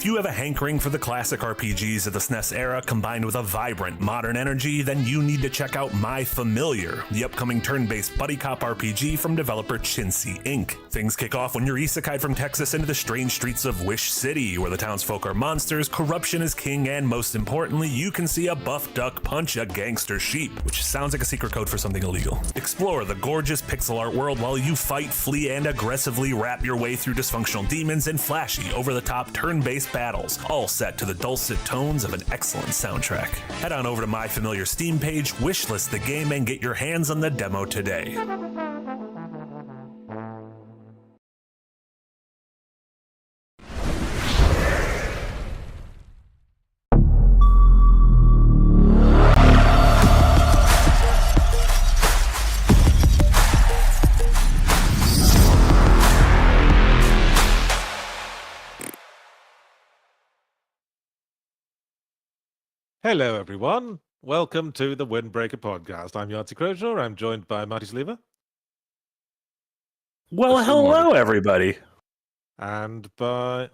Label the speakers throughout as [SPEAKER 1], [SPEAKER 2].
[SPEAKER 1] If you have a hankering for the classic RPGs of the SNES era combined with a vibrant, modern energy, then you need to check out My Familiar, the upcoming turn-based buddy cop RPG from developer Chinsey Inc. Things kick off when you're isekai'd from Texas into the strange streets of Wish City, where the townsfolk are monsters, corruption is king, and most importantly, you can see a buff duck punch a gangster sheep, which sounds like a secret code for something illegal. Explore the gorgeous pixel art world while you fight, flee, and aggressively wrap your way through dysfunctional demons and flashy, over-the-top turn-based battles, all set to the dulcet tones of an excellent soundtrack. Head on over to My Familiar Steam page, wishlist the game, and get your hands on the demo today.
[SPEAKER 2] Hello, everyone. Welcome to the Windbreaker podcast. I'm Yahtzee. I'm joined by Marty Sliva.
[SPEAKER 1] Well, hello, everybody.
[SPEAKER 2] And by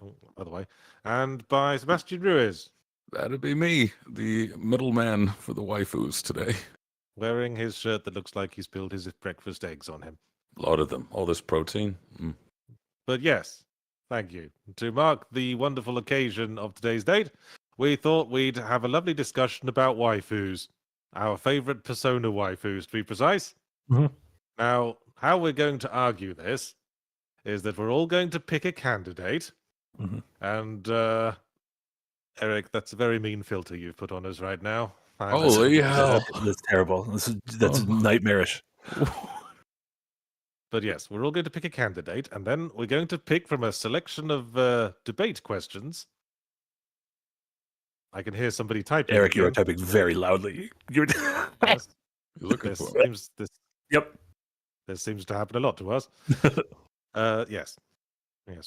[SPEAKER 2] Sebastian Ruiz.
[SPEAKER 3] That'd be me, the middleman for the waifus today.
[SPEAKER 2] Wearing his shirt that looks like he spilled his breakfast eggs on him.
[SPEAKER 3] A lot of them. All this protein.
[SPEAKER 2] But yes, thank you. To mark the wonderful occasion of today's date, we thought we'd have a lovely discussion about waifus. Our favorite Persona waifus, to be precise.
[SPEAKER 1] Mm-hmm.
[SPEAKER 2] Now, how we're going to argue this is that we're all going to pick a candidate.
[SPEAKER 1] Mm-hmm.
[SPEAKER 2] And, Eric, that's a very mean filter you've put on us right now.
[SPEAKER 3] Holy hell.
[SPEAKER 1] That's terrible. That's nightmarish.
[SPEAKER 2] But yes, we're all going to pick a candidate, and then we're going to pick from a selection of debate questions. I can hear somebody typing.
[SPEAKER 1] Eric, you are typing very loudly.
[SPEAKER 3] You're looking for it.
[SPEAKER 1] Yep.
[SPEAKER 2] This seems to happen a lot to us. Yes,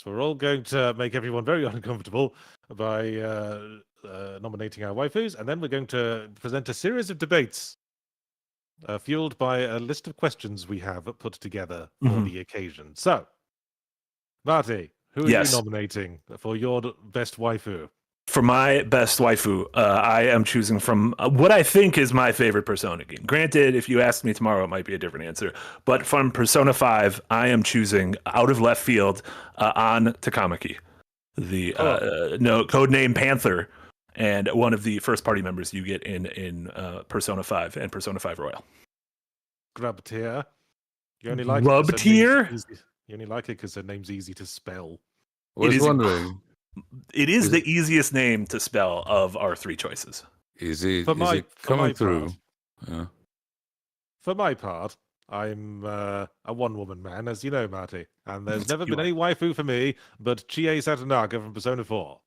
[SPEAKER 2] we're all going to make everyone very uncomfortable by nominating our waifus, and then we're going to present a series of debates fueled by a list of questions we have put together for the occasion. So, Marty, who are you nominating for your best waifu?
[SPEAKER 1] For my best waifu, I am choosing from what I think is my favorite Persona game. Granted, if you ask me tomorrow, it might be a different answer. But from Persona 5, I am choosing out of left field An Takamaki, the codename Panther, and one of the first party members you get in Persona 5 and Persona 5 Royal.
[SPEAKER 2] Grub tier. You only like
[SPEAKER 1] Grub tier?
[SPEAKER 2] You only like it because her name's easy to spell.
[SPEAKER 3] I was wondering.
[SPEAKER 1] It is the easiest name to spell of our three choices.
[SPEAKER 3] Is it coming through? Yeah.
[SPEAKER 2] For my part, I'm a one-woman man, as you know, Marty. And there's never been any waifu for me but Chie Satonaka from Persona 4.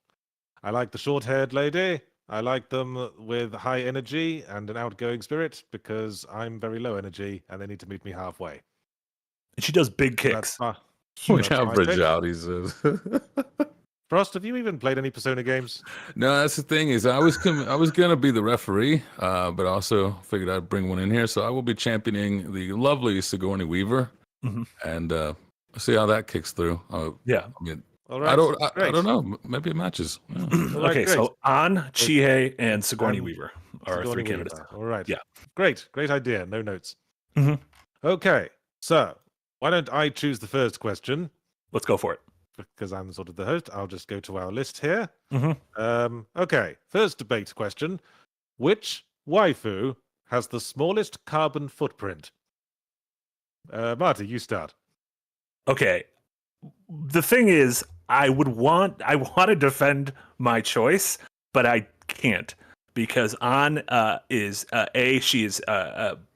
[SPEAKER 2] I like the short-haired lady. I like them with high energy and an outgoing spirit because I'm very low energy and they need to meet me halfway.
[SPEAKER 1] And she does big kicks.
[SPEAKER 3] Which average out, he says.
[SPEAKER 2] Frost, have you even played any Persona games?
[SPEAKER 3] No, that's the thing is I was gonna be the referee, but also figured I'd bring one in here. So I will be championing the lovely Sigourney Weaver, and see how that kicks through.
[SPEAKER 1] Yeah,
[SPEAKER 3] I mean,
[SPEAKER 2] all right.
[SPEAKER 3] I don't know. Maybe it matches. Yeah.
[SPEAKER 1] Okay, great. So An, Chihei, and Sigourney Weaver are our three candidates.
[SPEAKER 2] All right.
[SPEAKER 1] Yeah.
[SPEAKER 2] Great idea. No notes.
[SPEAKER 1] Mm-hmm.
[SPEAKER 2] Okay, so why don't I choose the first question?
[SPEAKER 1] Let's go for it.
[SPEAKER 2] Because I'm sort of the host, I'll just go to our list here.
[SPEAKER 1] Mm-hmm.
[SPEAKER 2] Okay, first debate question. Which waifu has the smallest carbon footprint? Marty, you start.
[SPEAKER 1] Okay. The thing is, I want to defend my choice, but I can't because An she is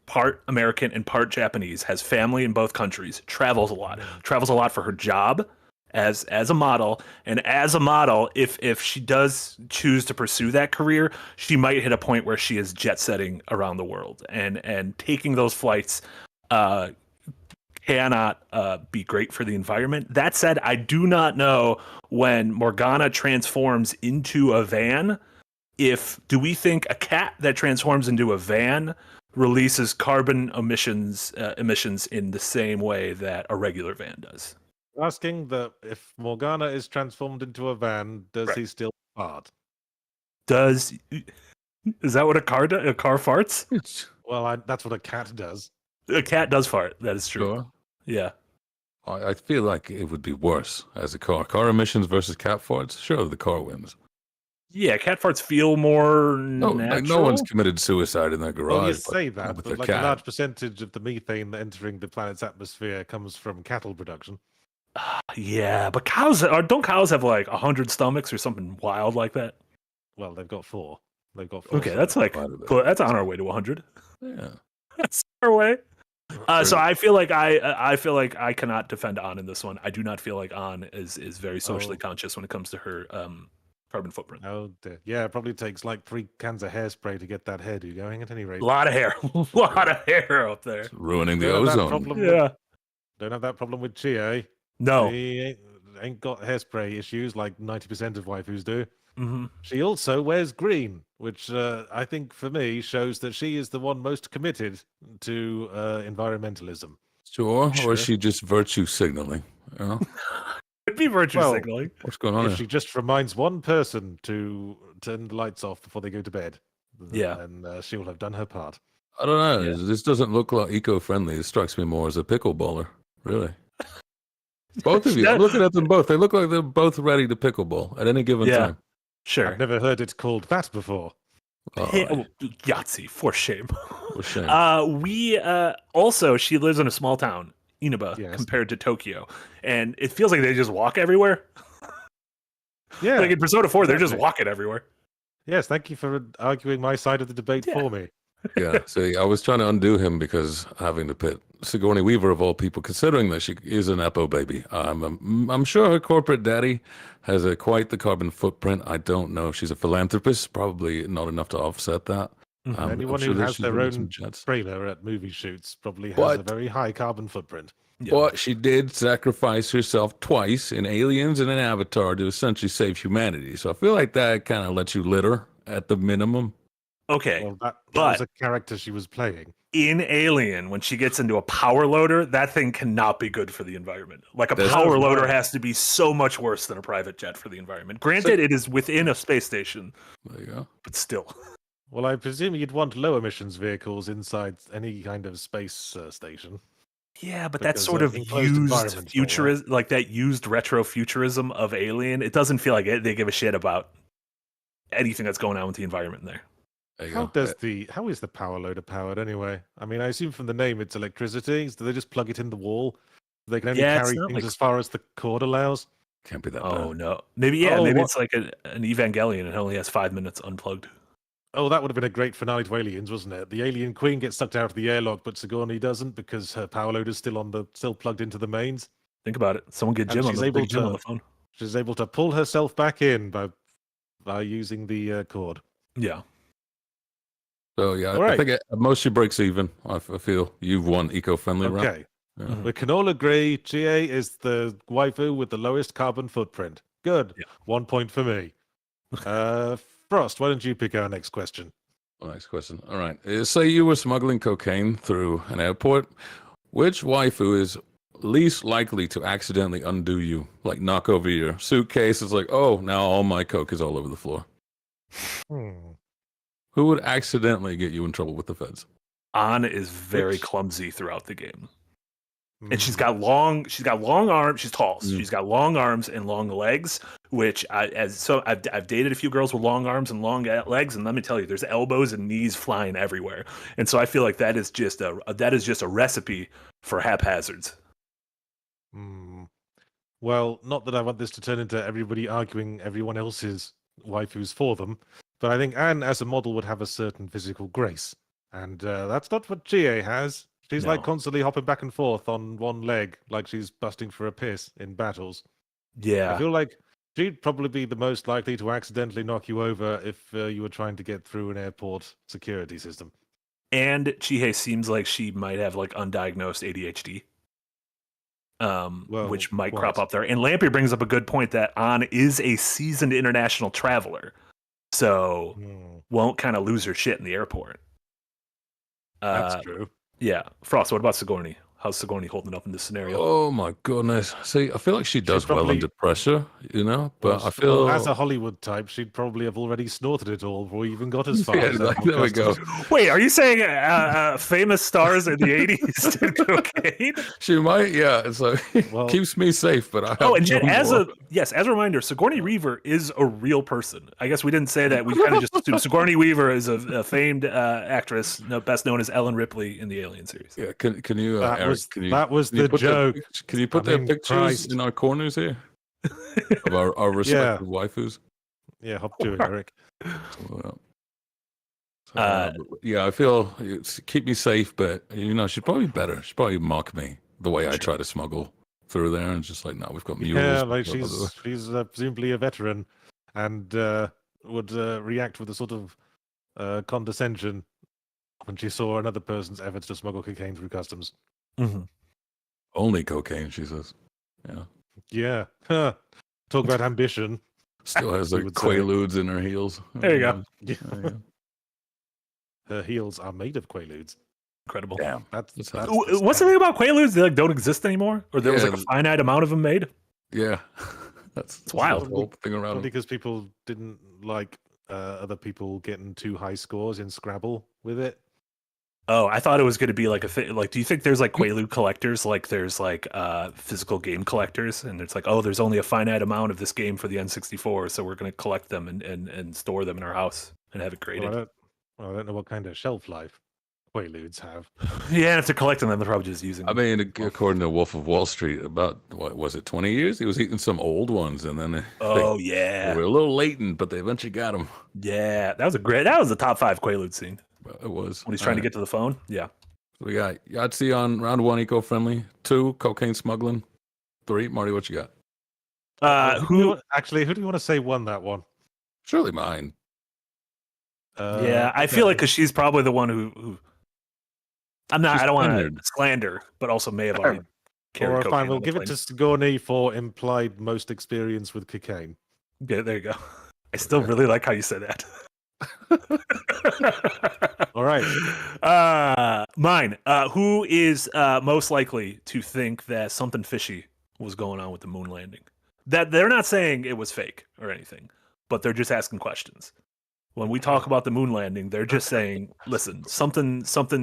[SPEAKER 1] part American and part Japanese, has family in both countries, travels a lot for her job as a model, and as a model, if she does choose to pursue that career, she might hit a point where she is jet setting around the world, and taking those flights cannot be great for the environment. That said, I do not know when Morgana transforms into a van. Do we think a cat that transforms into a van releases carbon emissions in the same way that a regular van does?
[SPEAKER 2] asking that if Morgana is transformed into a van, does
[SPEAKER 1] Right.
[SPEAKER 2] he still fart?
[SPEAKER 1] Is that what a car does? A car farts?
[SPEAKER 2] Well, that's what a cat does.
[SPEAKER 1] A cat does fart. That is true.
[SPEAKER 3] Sure.
[SPEAKER 1] Yeah.
[SPEAKER 3] I feel like it would be worse as a car. Car emissions versus cat farts. Sure, the car wins.
[SPEAKER 1] Yeah, cat farts feel more
[SPEAKER 3] No,
[SPEAKER 1] natural.
[SPEAKER 3] like no one's committed suicide in their garage.
[SPEAKER 2] Well, you say that,
[SPEAKER 3] with
[SPEAKER 2] but
[SPEAKER 3] a
[SPEAKER 2] like
[SPEAKER 3] cat.
[SPEAKER 2] a large percentage of the methane entering the planet's atmosphere comes from cattle production.
[SPEAKER 1] Yeah, but don't cows have like 100 stomachs or something wild like that?
[SPEAKER 2] Well, they've got 4. They've got 4.
[SPEAKER 1] Okay, that's like cool. That's on our way to 100.
[SPEAKER 3] Yeah.
[SPEAKER 1] That's our way. So I feel like I feel like I cannot defend An in this one. I do not feel like An is very socially conscious when it comes to her carbon footprint.
[SPEAKER 2] Oh dear. Yeah, it probably takes like 3 cans of hairspray to get that hairdo going at any rate.
[SPEAKER 1] A lot of hair. A lot of hair out there.
[SPEAKER 3] It's ruining the
[SPEAKER 2] Don't have that
[SPEAKER 3] ozone.
[SPEAKER 2] problem don't have that problem with Chie.
[SPEAKER 1] No.
[SPEAKER 2] She ain't got hairspray issues like 90% of waifus do.
[SPEAKER 1] Mm-hmm.
[SPEAKER 2] She also wears green, which I think for me shows that she is the one most committed to environmentalism.
[SPEAKER 3] Sure, or is she just virtue signaling? You know?
[SPEAKER 1] It'd be virtue signaling.
[SPEAKER 3] What's going on
[SPEAKER 2] If
[SPEAKER 3] here?
[SPEAKER 2] she just reminds one person to turn the lights off before they go to bed, then she'll have done her part.
[SPEAKER 3] I don't know. This doesn't look like eco-friendly. It strikes me more as a pickleballer, really. Both of you. I'm looking at them both. They look like they're both ready to pickleball at any given time.
[SPEAKER 1] Sure.
[SPEAKER 2] I've never heard it called that before.
[SPEAKER 1] Yahtzee, for shame.
[SPEAKER 3] For shame.
[SPEAKER 1] We also, she lives in a small town, Inaba, compared to Tokyo, and it feels like they just walk everywhere.
[SPEAKER 2] Yeah,
[SPEAKER 1] like in Persona 4, they're just walking everywhere.
[SPEAKER 2] Yes, thank you for arguing my side of the debate for me.
[SPEAKER 3] Yeah, see, I was trying to undo him because having to pit Sigourney Weaver of all people, considering that she is an Epo baby. I'm sure her corporate daddy has quite the carbon footprint. I don't know if she's a philanthropist, probably not enough to offset that.
[SPEAKER 2] Anyone who has their own trailer at movie shoots probably has a very high carbon footprint.
[SPEAKER 3] Yeah. But she did sacrifice herself twice in Aliens and in Avatar to essentially save humanity. So I feel like that kind of lets you litter at the minimum.
[SPEAKER 1] Okay,
[SPEAKER 2] well, that was a character she was playing.
[SPEAKER 1] In Alien, when she gets into a power loader, that thing cannot be good for the environment. Like power loader has to be so much worse than a private jet for the environment. Granted, it is within a space station.
[SPEAKER 3] There you go.
[SPEAKER 1] But still.
[SPEAKER 2] Well, I presume you'd want low emissions vehicles inside any kind of space station.
[SPEAKER 1] Yeah, but that's sort of used futurism, like that used retro futurism of Alien. It doesn't feel like they give a shit about anything that's going on with the environment in there.
[SPEAKER 2] How is the power loader powered anyway? I mean, I assume from the name it's electricity. Do they just plug it in the wall? They can only carry things as far as the cord allows.
[SPEAKER 3] Can't be that
[SPEAKER 1] bad.
[SPEAKER 3] Oh
[SPEAKER 1] no, maybe maybe it's like an Evangelion. It only has 5 minutes unplugged.
[SPEAKER 2] Oh, that would have been a great finale to Aliens, wasn't it? The alien queen gets sucked out of the airlock, but Sigourney doesn't because her power loader's still plugged into the mains.
[SPEAKER 1] Think about it. Someone get Jim on the phone.
[SPEAKER 2] She's able to pull herself back in by using the cord.
[SPEAKER 1] Yeah.
[SPEAKER 3] So yeah, I think at most she breaks even. I feel you've won eco-friendly round.
[SPEAKER 2] Okay, we can all agree Chie is the waifu with the lowest carbon footprint. Good, 1 point for me. Frost, why don't you pick our next question?
[SPEAKER 3] Next question. All right. Say you were smuggling cocaine through an airport. Which waifu is least likely to accidentally undo you? Like knock over your suitcase. It's like, oh, now all my coke is all over the floor. Who would accidentally get you in trouble with the feds?
[SPEAKER 1] An is very clumsy throughout the game. And she's got long arms. She's tall. So she's got long arms and long legs, which I've dated a few girls with long arms and long legs, and let me tell you, there's elbows and knees flying everywhere. And so I feel like that is just a recipe for haphazards.
[SPEAKER 2] Well, not that I want this to turn into everybody arguing everyone else's waifus for them, but I think Anne as a model would have a certain physical grace, and that's not what Chie has. She's like constantly hopping back and forth on one leg, like she's busting for a piss in battles.
[SPEAKER 1] Yeah.
[SPEAKER 2] I feel like she'd probably be the most likely to accidentally knock you over if you were trying to get through an airport security system.
[SPEAKER 1] And Chihei seems like she might have like undiagnosed ADHD, which might crop up there. And Lampy brings up a good point that An is a seasoned international traveler, so won't kind of lose her shit in the airport.
[SPEAKER 2] That's true.
[SPEAKER 1] Yeah. Frost, what about Sigourney? How's Sigourney holding up in this scenario?
[SPEAKER 3] Oh my goodness! See, I feel like she does well
[SPEAKER 2] probably-
[SPEAKER 3] under pressure, you know. But
[SPEAKER 2] Well,
[SPEAKER 3] I feel
[SPEAKER 2] as a Hollywood type, she'd probably have already snorted it all before we even got as far
[SPEAKER 3] Yeah,
[SPEAKER 2] as that
[SPEAKER 3] like, there we go.
[SPEAKER 2] podcast.
[SPEAKER 1] Wait, are you saying famous stars in the 80s did cocaine?
[SPEAKER 3] She might, yeah. So
[SPEAKER 2] Well-
[SPEAKER 3] keeps me safe, but I have
[SPEAKER 1] Oh, and
[SPEAKER 3] no
[SPEAKER 1] as
[SPEAKER 3] more.
[SPEAKER 1] as a reminder, Sigourney Weaver is a real person. I guess we didn't say that. We kind of just assumed Sigourney Weaver is a famed actress, best known as Ellen Ripley in the Alien series.
[SPEAKER 3] Yeah, can you,
[SPEAKER 2] That
[SPEAKER 3] Eric?
[SPEAKER 2] was-
[SPEAKER 3] Can you?
[SPEAKER 2] that was
[SPEAKER 3] can you
[SPEAKER 2] the
[SPEAKER 3] put
[SPEAKER 2] joke.
[SPEAKER 3] Can you put
[SPEAKER 2] I
[SPEAKER 3] their
[SPEAKER 2] mean,
[SPEAKER 3] pictures
[SPEAKER 2] Christ.
[SPEAKER 3] in our corners here of our respective waifus?
[SPEAKER 2] Yeah, hop to it, Eric.
[SPEAKER 3] Yeah, I feel keep me safe, but you know, she'd probably be better. She'd probably mock me the way I try to smuggle through there, and just like, no, we've got mules.
[SPEAKER 2] Yeah, like
[SPEAKER 3] we've got
[SPEAKER 2] she's presumably a veteran, and would react with a sort of condescension when she saw another person's efforts to smuggle cocaine through customs.
[SPEAKER 1] Mm-hmm.
[SPEAKER 3] only cocaine. She says, yeah,
[SPEAKER 2] Yeah, talk about ambition.
[SPEAKER 3] still has
[SPEAKER 2] We
[SPEAKER 3] like
[SPEAKER 2] would say.
[SPEAKER 3] quaaludes in her heels.
[SPEAKER 1] There you go.
[SPEAKER 2] Yeah.
[SPEAKER 3] There you go.
[SPEAKER 2] Her heels are made of quaaludes.
[SPEAKER 1] Incredible.
[SPEAKER 3] Damn.
[SPEAKER 2] That's
[SPEAKER 3] What's
[SPEAKER 1] What's the thing about Quaaludes? They like don't exist anymore, or there was
[SPEAKER 3] Yeah,
[SPEAKER 1] like a finite amount of them made.
[SPEAKER 3] Yeah, that's
[SPEAKER 1] wild.
[SPEAKER 3] the whole thing around.
[SPEAKER 2] Probably because people didn't like other people getting too high scores in Scrabble with it.
[SPEAKER 1] Oh, I thought it was going to be like a thing. Like, do you think there's like Quaalude collectors? Like, there's like physical game collectors, and it's like, oh, there's only a finite amount of this game for the N64, so we're going to collect them and store them in our house and have it graded.
[SPEAKER 2] I don't know what kind of shelf life Quaaludes have.
[SPEAKER 1] Yeah, and if they're collecting them, they're probably just using.
[SPEAKER 3] I mean, according to Wolf of Wall Street, about what was it, 20 years? He was eating some old ones, and then
[SPEAKER 1] yeah,
[SPEAKER 3] they were a little latent, but they eventually got him.
[SPEAKER 1] yeah, that was the top 5 Quaalude scene
[SPEAKER 3] It was
[SPEAKER 1] when he's trying to get to the phone. Yeah,
[SPEAKER 3] We got Yahtzee on round 1, eco-friendly. 2, cocaine smuggling. 3, Marty, what you got?
[SPEAKER 2] Who do you want to say won that one?
[SPEAKER 3] Surely mine.
[SPEAKER 1] Yeah, I feel like because she's probably the one who I'm not.
[SPEAKER 3] She's
[SPEAKER 1] I don't want
[SPEAKER 3] tenured.
[SPEAKER 1] to slander, but also may have already carried
[SPEAKER 2] Or
[SPEAKER 1] cocaine
[SPEAKER 2] fine,
[SPEAKER 1] on
[SPEAKER 2] we'll
[SPEAKER 1] the
[SPEAKER 2] give it
[SPEAKER 1] plane.
[SPEAKER 2] to Sigourney for implied most experience with cocaine.
[SPEAKER 1] Yeah, there you go. I still really like how you said that.
[SPEAKER 2] All right.
[SPEAKER 1] Mine. Who is most likely to think that something fishy was going on with the moon landing? That they're not saying it was fake or anything, but they're just asking questions. When we talk about the moon landing, they're just saying, "Listen, something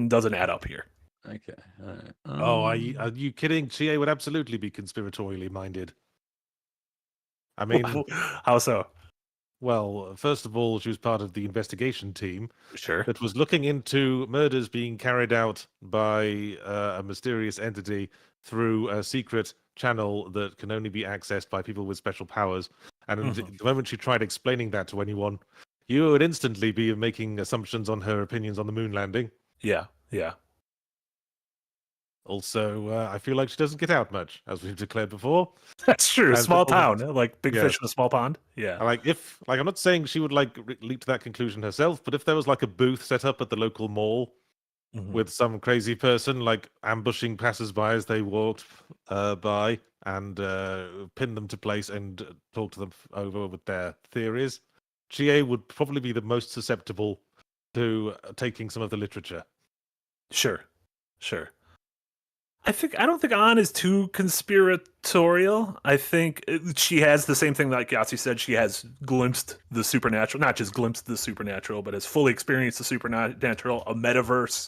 [SPEAKER 1] doesn't add up here."
[SPEAKER 3] Okay. All right.
[SPEAKER 2] Are you kidding? Chie would absolutely be conspiratorially minded. I mean,
[SPEAKER 1] How so?
[SPEAKER 2] well, first of all, she was part of the investigation team
[SPEAKER 1] Sure.
[SPEAKER 2] that was looking into murders being carried out by a mysterious entity through a secret channel that can only be accessed by people with special powers. And the moment she tried explaining that to anyone, you would instantly be making assumptions on her opinions on the moon landing.
[SPEAKER 1] Yeah.
[SPEAKER 2] Also, I feel like she doesn't get out much, as we've declared before.
[SPEAKER 1] That's true.
[SPEAKER 2] And
[SPEAKER 1] Small
[SPEAKER 2] the-
[SPEAKER 1] town, like big
[SPEAKER 2] Yes.
[SPEAKER 1] fish in a small pond. Yeah.
[SPEAKER 2] I'm not saying she would leap to that conclusion herself, but if there was like a booth set up at the local mall
[SPEAKER 1] Mhm.
[SPEAKER 2] with some crazy person like ambushing passers-by as they walked by and pin them to place and talk to them over with their theories, Chie would probably be the most susceptible to taking some of the literature.
[SPEAKER 1] Sure. I don't think An is too conspiratorial. I think she has the same thing like Yahtzee said. She has glimpsed the supernatural, not just glimpsed the supernatural, but has fully experienced the supernatural, a metaverse.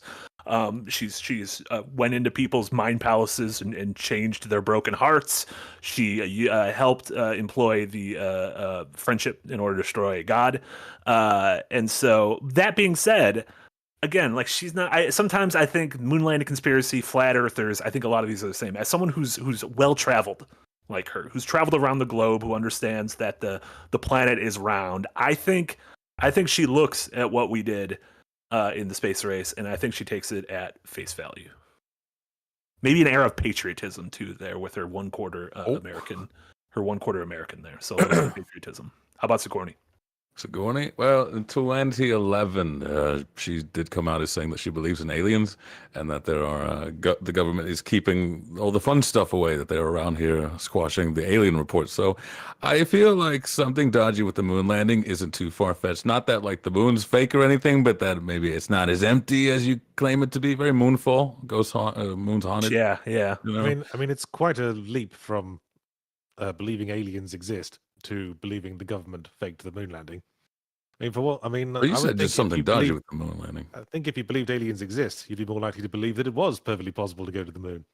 [SPEAKER 1] She's went into people's mind palaces and changed their broken hearts. She helped employ the friendship in order to destroy God. And so that being said, again, like she's not. Sometimes I think moon landing conspiracy, flat earthers. I think a lot of these are the same. As someone who's well traveled, like her, who's traveled around the globe, who understands that the planet is round. I think she looks at what we did in the space race, and I think she takes it at face value. Maybe an air of patriotism too, there with her 1/4 American, her 1/4 American there. So a little bit of patriotism. How about Sigourney?
[SPEAKER 3] Sigourney? Well, in 2011, she did come out as saying that she believes in aliens and that there are the government is keeping all the fun stuff away, that they're around here squashing the alien reports. So I feel like something dodgy with the moon landing isn't too far-fetched. Not that like the moon's fake or anything, but that maybe it's not as empty as you claim it to be. Very moonfall, moon's haunted.
[SPEAKER 1] Yeah.
[SPEAKER 3] You know?
[SPEAKER 2] I mean, it's quite a leap from believing aliens exist to believing the government faked the moon landing. I mean, for what? I mean,
[SPEAKER 3] Well, you
[SPEAKER 2] I would
[SPEAKER 3] said just
[SPEAKER 2] think if
[SPEAKER 3] something
[SPEAKER 2] you
[SPEAKER 3] dodgy
[SPEAKER 2] believe,
[SPEAKER 3] with the moon landing.
[SPEAKER 2] I think if you believed aliens exist, you'd be more likely to believe that it was perfectly possible to go to the moon.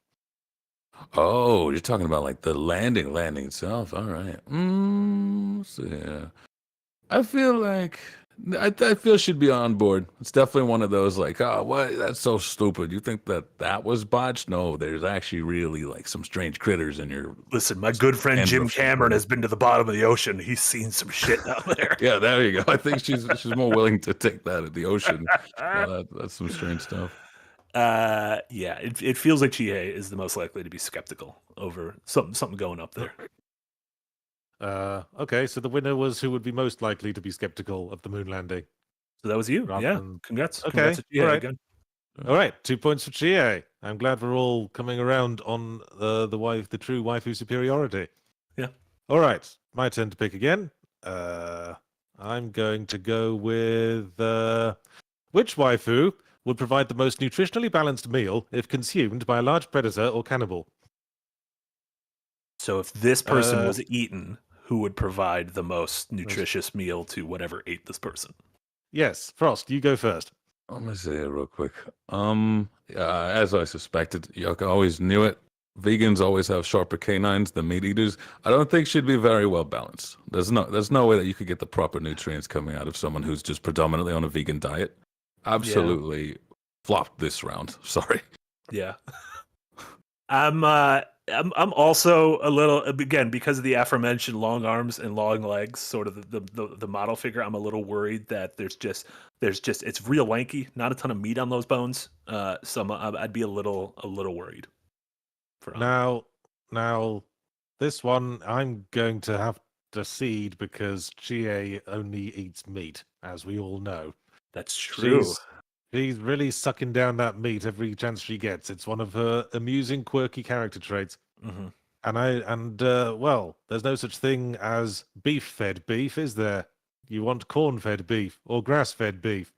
[SPEAKER 3] Oh, you're talking about like the landing itself. All right. Let's see here. I feel like I feel she'd be on board. It's definitely one of those like, oh, what? That's so stupid. You think that was botched? No, there's actually really like some strange critters in your.
[SPEAKER 1] Listen, my good friend
[SPEAKER 3] And
[SPEAKER 1] Jim
[SPEAKER 3] rough
[SPEAKER 1] Cameron
[SPEAKER 3] shit.
[SPEAKER 1] has been to the bottom of the ocean. He's seen some shit down there.
[SPEAKER 3] Yeah, there you go. I think she's more willing to take that at the ocean. Yeah, that's some strange stuff.
[SPEAKER 1] Yeah, it feels like Chihei is the most likely to be skeptical over something going up there.
[SPEAKER 2] Okay, so the winner was who would be most likely to be skeptical of the moon landing.
[SPEAKER 1] So that was you.
[SPEAKER 2] Rather
[SPEAKER 1] Yeah.
[SPEAKER 2] than-
[SPEAKER 1] Congrats.
[SPEAKER 2] Okay,
[SPEAKER 1] Congrats to Chihei
[SPEAKER 2] all right.
[SPEAKER 1] again.
[SPEAKER 2] All right, 2 points for Chie. I'm glad we're all coming around on the true waifu superiority.
[SPEAKER 1] Yeah.
[SPEAKER 2] All right, my turn to pick again. I'm going to go with which waifu would provide the most nutritionally balanced meal if consumed by a large predator or cannibal?
[SPEAKER 1] So if this person
[SPEAKER 2] Uh,
[SPEAKER 1] was eaten, who would provide the most nutritious meal to whatever ate this person?
[SPEAKER 2] Yes, Frost, you go first.
[SPEAKER 3] Let me see it real quick. As I suspected, Yuck always knew it. Vegans always have sharper canines than meat eaters. I don't think she'd be very well balanced. There's no way that you could get the proper nutrients coming out of someone who's just predominantly on a vegan diet. Absolutely flopped this round. Sorry.
[SPEAKER 1] Yeah. I'm also a little, again, because of the aforementioned long arms and long legs, sort of the model figure. I'm a little worried that there's just it's real lanky, not a ton of meat on those bones. So I'd be a little worried.
[SPEAKER 2] Now, this one I'm going to have to cede because Chie only eats meat, as we all know.
[SPEAKER 1] That's true.
[SPEAKER 2] She's really sucking down that meat every chance she gets. It's one of her amusing, quirky character traits.
[SPEAKER 1] Mm-hmm.
[SPEAKER 2] Well, there's no such thing as beef-fed beef, is there? You want corn-fed beef or grass-fed beef.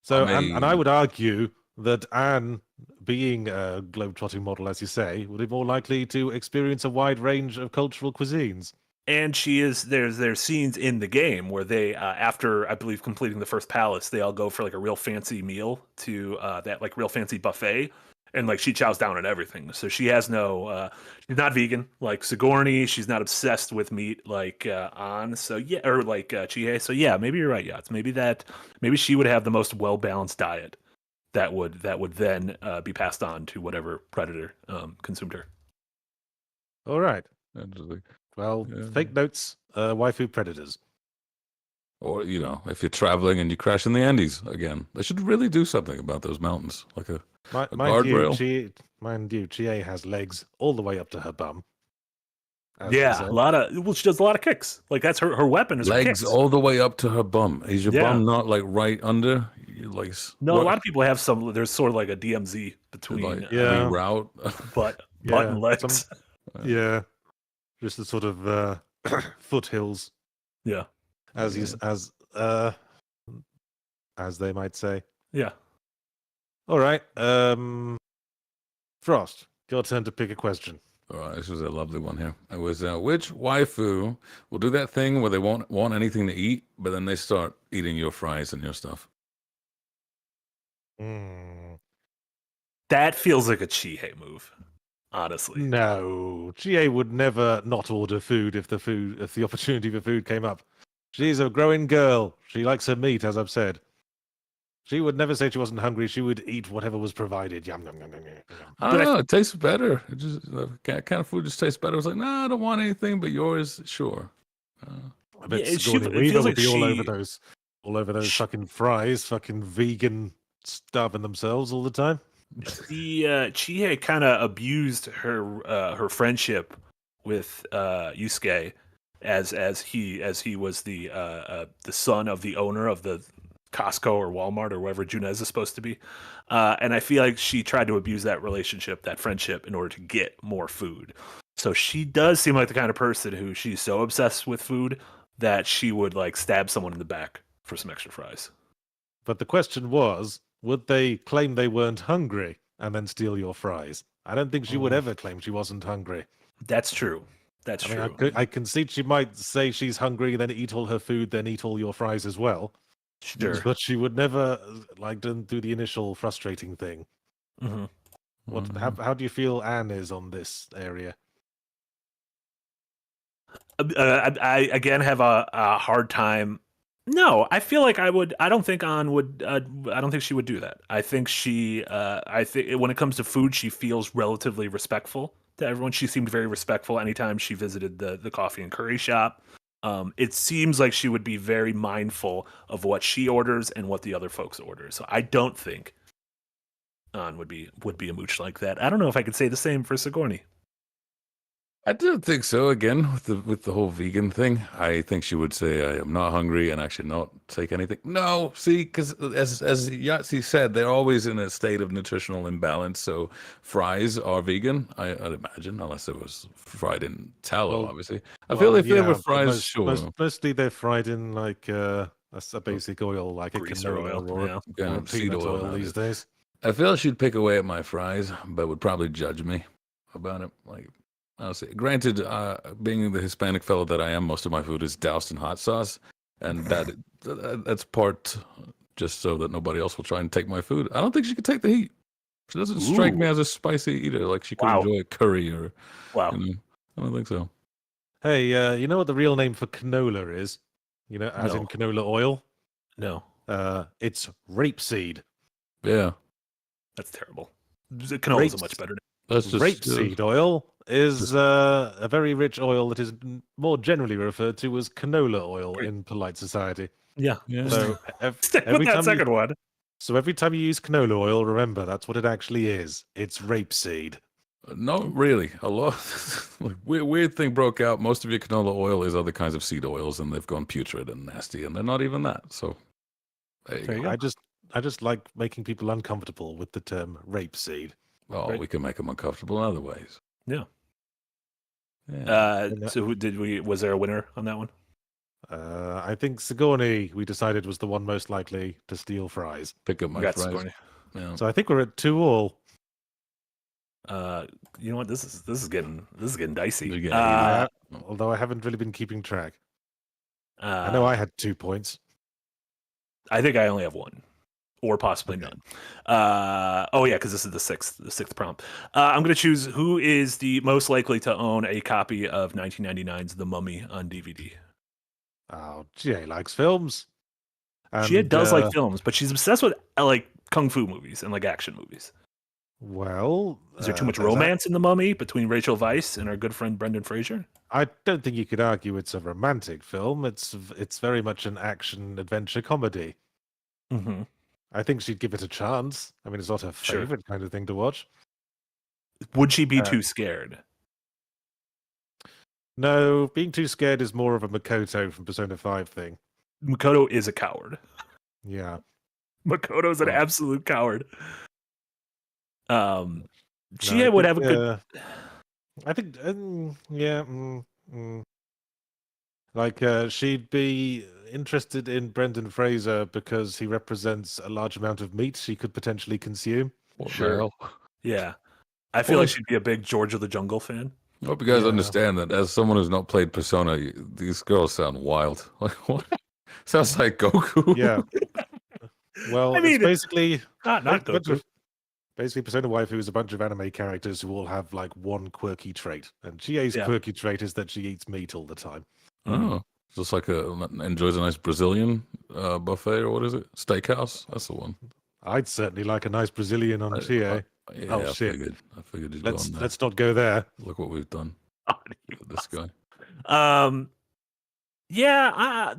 [SPEAKER 2] So, and I would argue that Anne, being a globe-trotting model, as you say, would be more likely to experience a wide range of cultural cuisines.
[SPEAKER 1] And she is there's scenes in the game where they after I believe completing the first palace, they all go for like a real fancy meal to that like real fancy buffet, and like she chows down on everything. So she has no she's not vegan like Sigourney. She's not obsessed with meat like An. So yeah, or like Chihei. So yeah, maybe you're right, Yachts. Maybe she would have the most well balanced diet that would then be passed on to whatever predator consumed her.
[SPEAKER 2] All right.
[SPEAKER 3] Absolutely.
[SPEAKER 2] Well,
[SPEAKER 3] Yeah.
[SPEAKER 2] fake notes, waifu predators.
[SPEAKER 3] Or, if you're traveling and you crash in the Andes again, they should really do something about those mountains. Like a guardrail.
[SPEAKER 2] Mind you, Chie has legs all the way up to her bum.
[SPEAKER 1] Yeah, she does a lot of kicks. Like that's her weapon is her
[SPEAKER 3] Legs
[SPEAKER 1] kicks.
[SPEAKER 3] all the way up to her bum. Is your
[SPEAKER 1] Yeah.
[SPEAKER 3] bum not like right under? Like
[SPEAKER 1] No, a lot of people have some. There's sort of like a DMZ between
[SPEAKER 3] reroute.
[SPEAKER 1] butt and legs.
[SPEAKER 2] Yeah, just the sort of foothills.
[SPEAKER 1] Yeah,
[SPEAKER 2] as they might say.
[SPEAKER 1] yeah.
[SPEAKER 2] All right, Frost, your turn to pick a question.
[SPEAKER 3] All right, this was a lovely one here. It was which waifu will do that thing where they won't want anything to eat, but then they start eating your fries and your stuff?
[SPEAKER 1] That feels like a Chihei move, honestly.
[SPEAKER 2] No, Chie would never not order food if the opportunity for food came up. She's a growing girl. She likes her meat, as I've said. She would never say she wasn't hungry. She would eat whatever was provided. Yum, yum, yum, yum, yum.
[SPEAKER 3] I don't know. It tastes better. It just that kind of food just tastes better. I was like, nah, I don't want anything but yours. Sure.
[SPEAKER 2] I bet
[SPEAKER 1] Yeah,
[SPEAKER 2] Sigourney Weaver would be all over those fucking fries, fucking vegan starving themselves all the time.
[SPEAKER 1] The Chihei kind of abused her friendship with Yusuke as he was the son of the owner of the Costco or Walmart or wherever Junez is supposed to be. And I feel like she tried to abuse that relationship, that friendship, in order to get more food. So she does seem like the kind of person who she's so obsessed with food that she would like stab someone in the back for some extra fries.
[SPEAKER 2] But the question was, would they claim they weren't hungry and then steal your fries? I don't think she would ever claim she wasn't hungry.
[SPEAKER 1] That's true. That's
[SPEAKER 2] I
[SPEAKER 1] true.
[SPEAKER 2] mean, I concede she might say she's hungry, then eat all her food, then eat all your fries as well.
[SPEAKER 1] Sure.
[SPEAKER 2] But she would never like do the initial frustrating thing.
[SPEAKER 1] Mm-hmm.
[SPEAKER 2] How do you feel Anne is on this area?
[SPEAKER 1] I again have a hard time. No, I feel like I would. I don't think Anne would. I don't think she would do that. I think she. I think when it comes to food, she feels relatively respectful to everyone. She seemed very respectful anytime she visited the coffee and curry shop. It seems like she would be very mindful of what she orders and what the other folks order. So I don't think Anne would be a mooch like that. I don't know if I could say the same for Sigourney.
[SPEAKER 3] I do think so. Again, with the whole vegan thing, I think she would say, "I am not hungry," and I should not take anything. No, see, because as Yahtzee said, they're always in a state of nutritional imbalance. So fries are vegan, I'd imagine, unless it was fried in tallow.
[SPEAKER 2] Well,
[SPEAKER 3] obviously, I feel if they were
[SPEAKER 2] but
[SPEAKER 3] fries, sure,
[SPEAKER 2] mostly they're fried in like a basic oil, like
[SPEAKER 1] Grease
[SPEAKER 2] a
[SPEAKER 1] or
[SPEAKER 2] canola
[SPEAKER 1] oil,
[SPEAKER 2] or,
[SPEAKER 1] yeah.
[SPEAKER 2] or a
[SPEAKER 3] seed
[SPEAKER 2] peanut
[SPEAKER 3] oil
[SPEAKER 2] oil these days.
[SPEAKER 3] I feel she'd pick away at my fries, but would probably judge me about it. Like, honestly, granted, being the Hispanic fellow that I am, most of my food is doused in hot sauce, and that's part just so that nobody else will try and take my food. I don't think she could take the heat. She doesn't strike me as a spicy eater, like she could enjoy curry or.
[SPEAKER 1] Wow.
[SPEAKER 3] You know, I don't think so.
[SPEAKER 2] Hey, you know what the real name for canola is? You know, as
[SPEAKER 1] No.
[SPEAKER 2] in canola oil?
[SPEAKER 1] No,
[SPEAKER 2] It's rapeseed.
[SPEAKER 3] Yeah,
[SPEAKER 1] that's terrible. Canola is a much better name.
[SPEAKER 3] that's just
[SPEAKER 2] Rapeseed oil is a very rich oil that is more generally referred to as canola oil in polite society.
[SPEAKER 1] Yeah.
[SPEAKER 3] Yeah.
[SPEAKER 2] So
[SPEAKER 1] Stick with
[SPEAKER 2] every
[SPEAKER 1] that
[SPEAKER 2] time
[SPEAKER 1] second one.
[SPEAKER 2] so every time you use canola oil, remember that's what it actually is. It's rapeseed.
[SPEAKER 3] No, really. A lot. Like, weird thing broke out. Most of your canola oil is other kinds of seed oils, and they've gone putrid and nasty, and they're not even that. So there you go.
[SPEAKER 2] I just like making people uncomfortable with the term rapeseed.
[SPEAKER 3] Oh,
[SPEAKER 1] Right.
[SPEAKER 3] we can make them uncomfortable in other ways.
[SPEAKER 1] Yeah.
[SPEAKER 3] Yeah.
[SPEAKER 1] So was there a winner on that one?
[SPEAKER 2] I think Sigourney, we decided, was the one most likely to steal fries.
[SPEAKER 3] Pick up my
[SPEAKER 1] Congrats,
[SPEAKER 3] fries.
[SPEAKER 1] Sigourney.
[SPEAKER 3] Yeah.
[SPEAKER 2] So I think we're at 2-2.
[SPEAKER 1] You know what? This is getting dicey.
[SPEAKER 3] You're getting
[SPEAKER 2] Although I haven't really been keeping track. I know I had 2 points.
[SPEAKER 1] I think I only have one, or possibly
[SPEAKER 2] Okay.
[SPEAKER 1] none. Oh yeah, because this is the sixth prompt. I'm going to choose who is the most likely to own a copy of 1999's The Mummy on DVD.
[SPEAKER 2] Oh, GA likes films.
[SPEAKER 1] She
[SPEAKER 2] And,
[SPEAKER 1] does like films, but she's obsessed with like kung fu movies and like action movies.
[SPEAKER 2] Well,
[SPEAKER 1] Is there too much
[SPEAKER 2] there's that.
[SPEAKER 1] romance in The Mummy between Rachel Weisz and our good friend Brendan Fraser?
[SPEAKER 2] I don't think you could argue it's a romantic film. It's very much an action adventure comedy.
[SPEAKER 1] Mm-hmm.
[SPEAKER 2] I think she'd give it a chance. I mean, it's not her
[SPEAKER 1] Sure.
[SPEAKER 2] favorite kind of thing to watch.
[SPEAKER 1] Would she be too scared?
[SPEAKER 2] No, being too scared is more of a Makoto from Persona 5 thing.
[SPEAKER 1] Makoto is a coward.
[SPEAKER 2] Yeah.
[SPEAKER 1] Makoto's an
[SPEAKER 2] Well-
[SPEAKER 1] absolute coward.
[SPEAKER 2] No,
[SPEAKER 1] She
[SPEAKER 2] I
[SPEAKER 1] would
[SPEAKER 2] think,
[SPEAKER 1] have a good.
[SPEAKER 2] I think, yeah. Like, she'd be interested in Brendan Fraser because he represents a large amount of meat she could potentially consume.
[SPEAKER 3] What the
[SPEAKER 1] Sure.
[SPEAKER 3] hell?
[SPEAKER 1] Yeah, I feel
[SPEAKER 3] Well,
[SPEAKER 1] like she'd be a big George of the Jungle fan.
[SPEAKER 3] I hope you guys
[SPEAKER 2] Yeah.
[SPEAKER 3] understand that as someone who's not played Persona, these girls sound wild. Like what? Sounds like Goku.
[SPEAKER 2] Yeah. Well,
[SPEAKER 1] I mean,
[SPEAKER 2] it's basically
[SPEAKER 1] not Goku.
[SPEAKER 2] Basically, Persona Waifu is a bunch of anime characters who all have like one quirky trait, and GA's
[SPEAKER 1] Yeah.
[SPEAKER 2] quirky trait is that she eats meat all the time.
[SPEAKER 3] Oh, just like enjoys a nice Brazilian buffet or what is it? Steakhouse. That's the one.
[SPEAKER 2] I'd certainly like a nice Brazilian on GA.
[SPEAKER 3] Yeah,
[SPEAKER 2] Oh,
[SPEAKER 3] I
[SPEAKER 2] shit.
[SPEAKER 3] figured he'd
[SPEAKER 2] Let's
[SPEAKER 3] go on there.
[SPEAKER 2] let's not go there.
[SPEAKER 3] Look what we've done with this guy.
[SPEAKER 1] Yeah,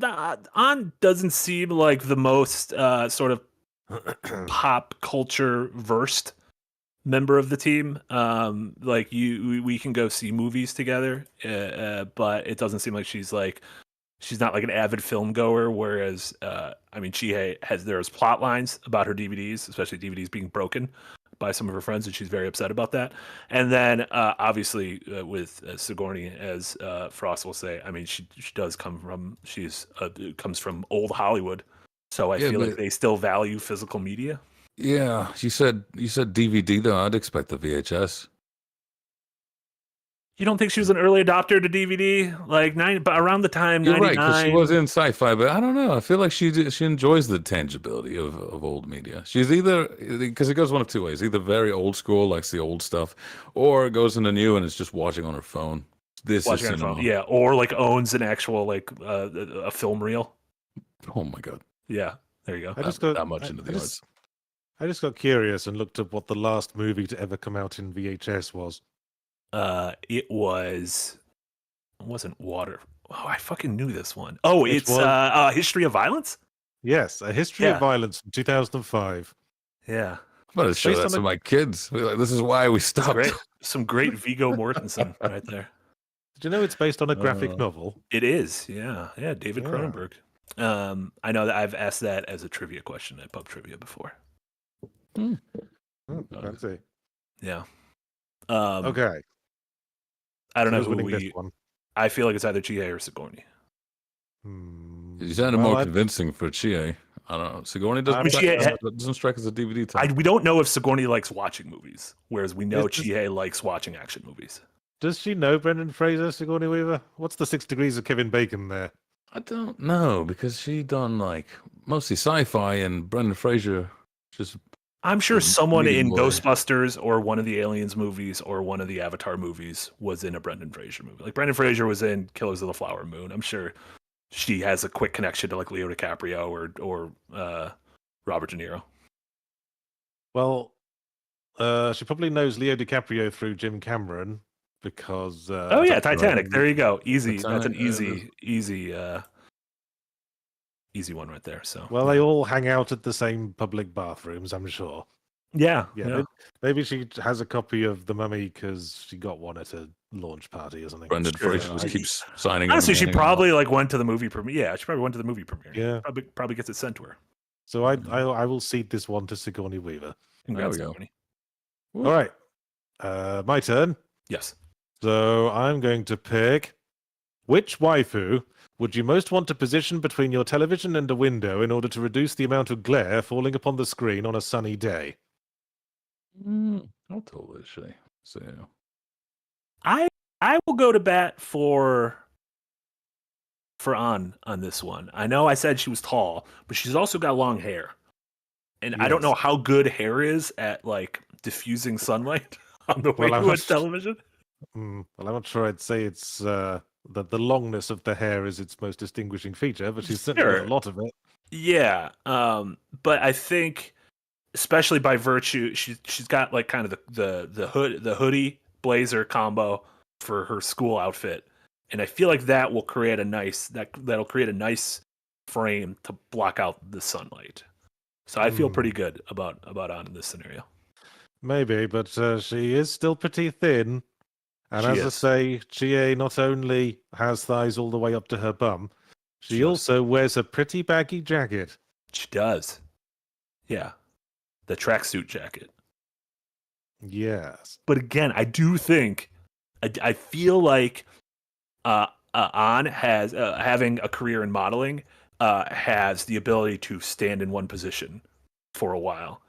[SPEAKER 1] An doesn't seem like the most sort of pop culture versed member of the team. Like we can go see movies together, but it doesn't seem like she's not like an avid film goer. Whereas, I mean, there's plot lines about her DVDs, especially DVDs being broken by some of her friends, and she's very upset about that. And then, obviously, with Sigourney, as Frost will say, I mean, she does come from comes from old Hollywood, so I feel like they still value physical media.
[SPEAKER 3] Yeah, you said DVD though. I'd expect the VHS.
[SPEAKER 1] You don't think she was an early adopter to DVD, but around the time
[SPEAKER 3] You're right,
[SPEAKER 1] 99?
[SPEAKER 3] because she was in sci-fi, but I don't know. I feel like she enjoys the tangibility of old media. She's either, because it goes one of two ways: either very old school, likes the old stuff, or goes into new and is just watching on her phone. This is cinema.
[SPEAKER 1] Yeah, or like owns an actual a film reel.
[SPEAKER 3] Oh my god!
[SPEAKER 1] Yeah, there you go.
[SPEAKER 2] I just
[SPEAKER 3] Not
[SPEAKER 2] got
[SPEAKER 3] that much into the arts.
[SPEAKER 2] I just got curious and looked up what the last movie to ever come out in VHS was.
[SPEAKER 1] It wasn't Water. Oh, I fucking knew this one. Oh, it's History of Violence?
[SPEAKER 2] Yes, A History of Violence from 2005.
[SPEAKER 1] Yeah.
[SPEAKER 3] I'm going to show that to my kids. This is why we stopped.
[SPEAKER 1] Some great Viggo Mortensen right there.
[SPEAKER 2] Did you know it's based on a graphic novel?
[SPEAKER 1] It is, yeah. Yeah, David Cronenberg. I know that I've asked that as a trivia question at Pub Trivia before.
[SPEAKER 2] Fancy.
[SPEAKER 1] Yeah.
[SPEAKER 2] Okay.
[SPEAKER 1] I don't know
[SPEAKER 2] who's winning this one.
[SPEAKER 1] I feel like it's either Chihei or Sigourney.
[SPEAKER 3] You sounded more convincing for Chihei. I don't know. Sigourney doesn't strike as a DVD type.
[SPEAKER 1] We don't know if Sigourney likes watching movies, whereas we know Chihei likes watching action movies.
[SPEAKER 2] Does she know Brendan Fraser, Sigourney Weaver? What's the 6 Degrees of Kevin Bacon there?
[SPEAKER 3] I don't know, because she done like mostly sci-fi, and Brendan Fraser just...
[SPEAKER 1] I'm sure someone in Ghostbusters or one of the Aliens movies or one of the Avatar movies was in a Brendan Fraser movie. Like Brendan Fraser was in Killers of the Flower Moon. I'm sure she has a quick connection to like Leo DiCaprio or Robert De Niro.
[SPEAKER 2] Well, she probably knows Leo DiCaprio through Jim Cameron because...
[SPEAKER 1] Titanic. There you go. Easy. That's an easy one right there. So
[SPEAKER 2] they all hang out at the same public bathrooms, I'm sure.
[SPEAKER 1] Yeah.
[SPEAKER 2] Maybe she has a copy of The Mummy because she got one at a launch party or something.
[SPEAKER 3] Brendan Fraser just keeps signing.
[SPEAKER 1] Honestly, she probably went to the movie premiere. Yeah, she probably went to the movie premiere.
[SPEAKER 2] Yeah,
[SPEAKER 1] probably gets it sent to her.
[SPEAKER 2] So I will cede this one to Sigourney Weaver.
[SPEAKER 1] Congrats,
[SPEAKER 3] there we
[SPEAKER 1] Sigourney.
[SPEAKER 2] All right, my turn.
[SPEAKER 1] Yes.
[SPEAKER 2] So I'm going to pick which waifu would you most want to position between your television and a window in order to reduce the amount of glare falling upon the screen on a sunny day?
[SPEAKER 3] How tall is she? So
[SPEAKER 1] I will go to bat for on this one. I know I said she was tall, but she's also got long hair. And I don't know how good hair is at like diffusing sunlight on the Waifu television.
[SPEAKER 2] Well, I'm not sure I'd say it's that the longness of the hair is its most distinguishing feature, but she's certainly got a lot of it.
[SPEAKER 1] Yeah, but I think, especially by virtue, she's got like kind of the hoodie blazer combo for her school outfit, and I feel like that will create that'll create a nice frame to block out the sunlight. So I feel pretty good about on in this scenario.
[SPEAKER 2] Maybe, but she is still pretty thin. And I say, Chie not only has thighs all the way up to her bum, she also wears a pretty baggy jacket.
[SPEAKER 1] She does. Yeah. The tracksuit jacket.
[SPEAKER 2] Yes.
[SPEAKER 1] But again, I do think, I feel like An has, having a career in modeling, has the ability to stand in one position for a while.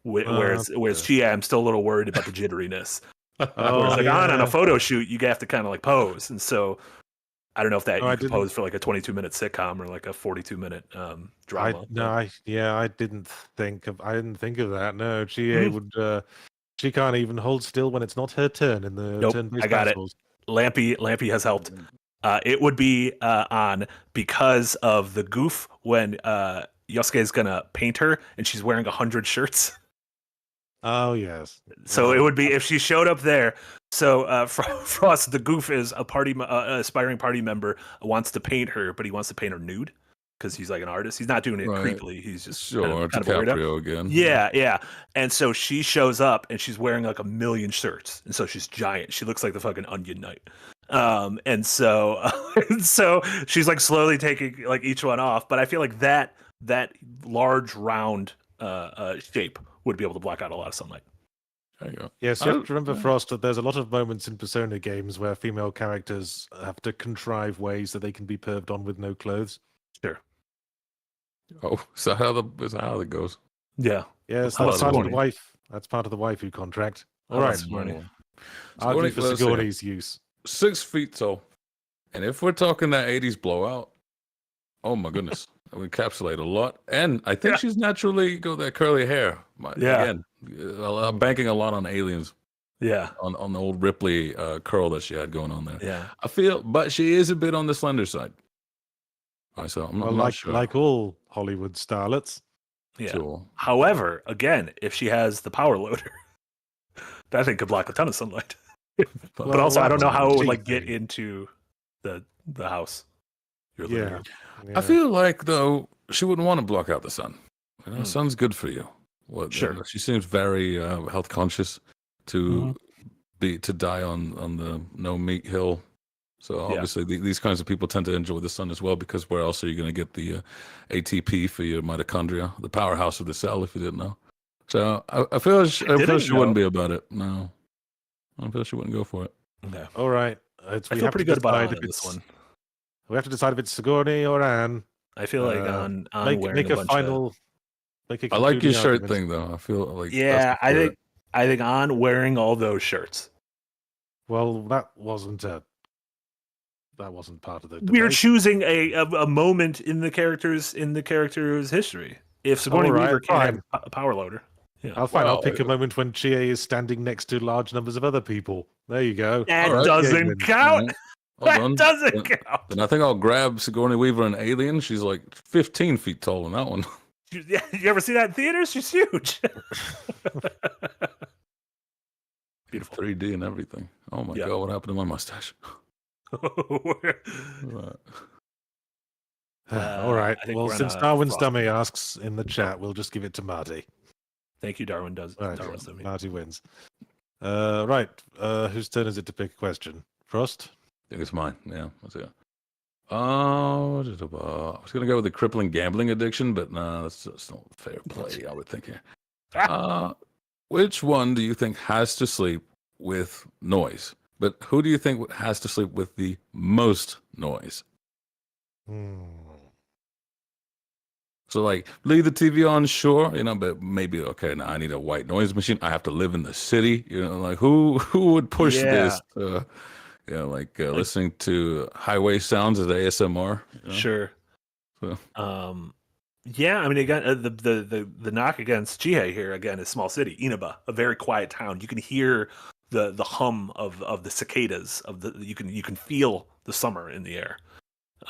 [SPEAKER 1] Whereas Chie, I'm still a little worried about the jitteriness. On a photo shoot, you have to kind of like pose, and so I don't know if that you could pose for like a 22-minute sitcom or like a 42-minute drama.
[SPEAKER 2] I didn't think of that. No, Chie would. She can't even hold still when it's not her turn in the turn-based
[SPEAKER 1] I got
[SPEAKER 2] battles.
[SPEAKER 1] it. Lampy has helped. It would be on because of the goof when Yosuke is gonna paint her and she's wearing 100 shirts.
[SPEAKER 2] Oh yes.
[SPEAKER 1] So it would be if she showed up there. So Frost, the goof is a aspiring party member wants to paint her, but he wants to paint her nude because he's like an artist. He's not doing it
[SPEAKER 3] Right.
[SPEAKER 1] creepily. He's just
[SPEAKER 3] Sure,
[SPEAKER 1] kind of a weirdo.
[SPEAKER 3] DiCaprio again.
[SPEAKER 1] Yeah. And so she shows up and she's wearing like a million shirts, and so she's giant. She looks like the fucking Onion Knight. And so so she's like slowly taking like each one off. But I feel like that large round shape would be able to block out a lot of sunlight.
[SPEAKER 3] There you go.
[SPEAKER 2] Yes, you have to remember, Frost, that there's a lot of moments in Persona games where female characters have to contrive ways that they can be perved on with no clothes.
[SPEAKER 1] Sure.
[SPEAKER 3] Oh, is that how it goes?
[SPEAKER 1] Yeah.
[SPEAKER 2] Yes,
[SPEAKER 1] How
[SPEAKER 2] that's
[SPEAKER 1] about
[SPEAKER 2] part of the
[SPEAKER 1] Sigourney?
[SPEAKER 2] That's part of the waifu contract.
[SPEAKER 1] How
[SPEAKER 2] All
[SPEAKER 1] about
[SPEAKER 2] right,
[SPEAKER 1] Sigourney?
[SPEAKER 2] argue for
[SPEAKER 3] let's see.
[SPEAKER 2] Sigourney's use.
[SPEAKER 3] 6 feet tall. And if we're talking that 80s blowout, oh my goodness. I would encapsulate a lot. And I think she's naturally got that curly hair. Again, I'm banking a lot on Aliens.
[SPEAKER 1] Yeah.
[SPEAKER 3] On the old Ripley curl that she had going on there.
[SPEAKER 1] Yeah.
[SPEAKER 3] But she is a bit on the slender side. So I'm not sure.
[SPEAKER 2] Like all Hollywood starlets.
[SPEAKER 1] Yeah.
[SPEAKER 3] Sure.
[SPEAKER 1] However, again, if she has the power loader, that thing could block a ton of sunlight. But also, I don't know how it would like get into the house.
[SPEAKER 2] Yeah.
[SPEAKER 3] I feel like though she wouldn't want to block out the sun. Sun's good for you.
[SPEAKER 1] Sure.
[SPEAKER 3] She seems very health conscious to die on the no meat hill. So obviously these kinds of people tend to enjoy the sun as well, because where else are you going to get the ATP for your mitochondria, the powerhouse of the cell, if you didn't know? So I feel she wouldn't be about it. No, I feel she wouldn't go for it.
[SPEAKER 1] Okay.
[SPEAKER 2] All right.
[SPEAKER 1] I feel pretty good about this one.
[SPEAKER 2] We have to decide if it's Sigourney or Anne.
[SPEAKER 1] I feel like on
[SPEAKER 2] make a final.
[SPEAKER 3] I like your shirt thing though. I feel like
[SPEAKER 1] I think on wearing all those shirts.
[SPEAKER 2] Well, that wasn't part of the debate.
[SPEAKER 1] We're choosing a moment in the character's history. If Sigourney Weaver can have a power loader. Yeah.
[SPEAKER 2] I'll pick a moment when Chie is standing next to large numbers of other people. There you go.
[SPEAKER 1] That doesn't count. That doesn't count.
[SPEAKER 3] And I think I'll grab Sigourney Weaver and Alien. She's like 15 feet tall in that one.
[SPEAKER 1] Yeah, you ever see that in theaters? She's huge. Beautiful.
[SPEAKER 3] 3D and everything. Oh my God, what happened to my mustache?
[SPEAKER 2] All right. Well, since Darwin's Dummy asks in the chat, we'll just give it to Marty.
[SPEAKER 1] Thank you, Darwin. Darwin's Dummy.
[SPEAKER 2] Marty wins. Right. Whose turn is it to pick a question? Frost?
[SPEAKER 3] I think it's mine. Yeah. Let's see. I was going to go with the crippling gambling addiction, but no, that's not fair play, I would think here. Which one do you think has to sleep with noise? But who do you think has to sleep with the most noise? So, like, leave the TV on, sure, but maybe, okay, now I need a white noise machine. I have to live in the city. Like, who would push this? Listening to highway sounds as ASMR.
[SPEAKER 1] Sure.
[SPEAKER 3] So.
[SPEAKER 1] Yeah, I mean, again, the knock against Chihei here again is small city, Inaba, a very quiet town. You can hear the hum of the cicadas you can feel the summer in the air.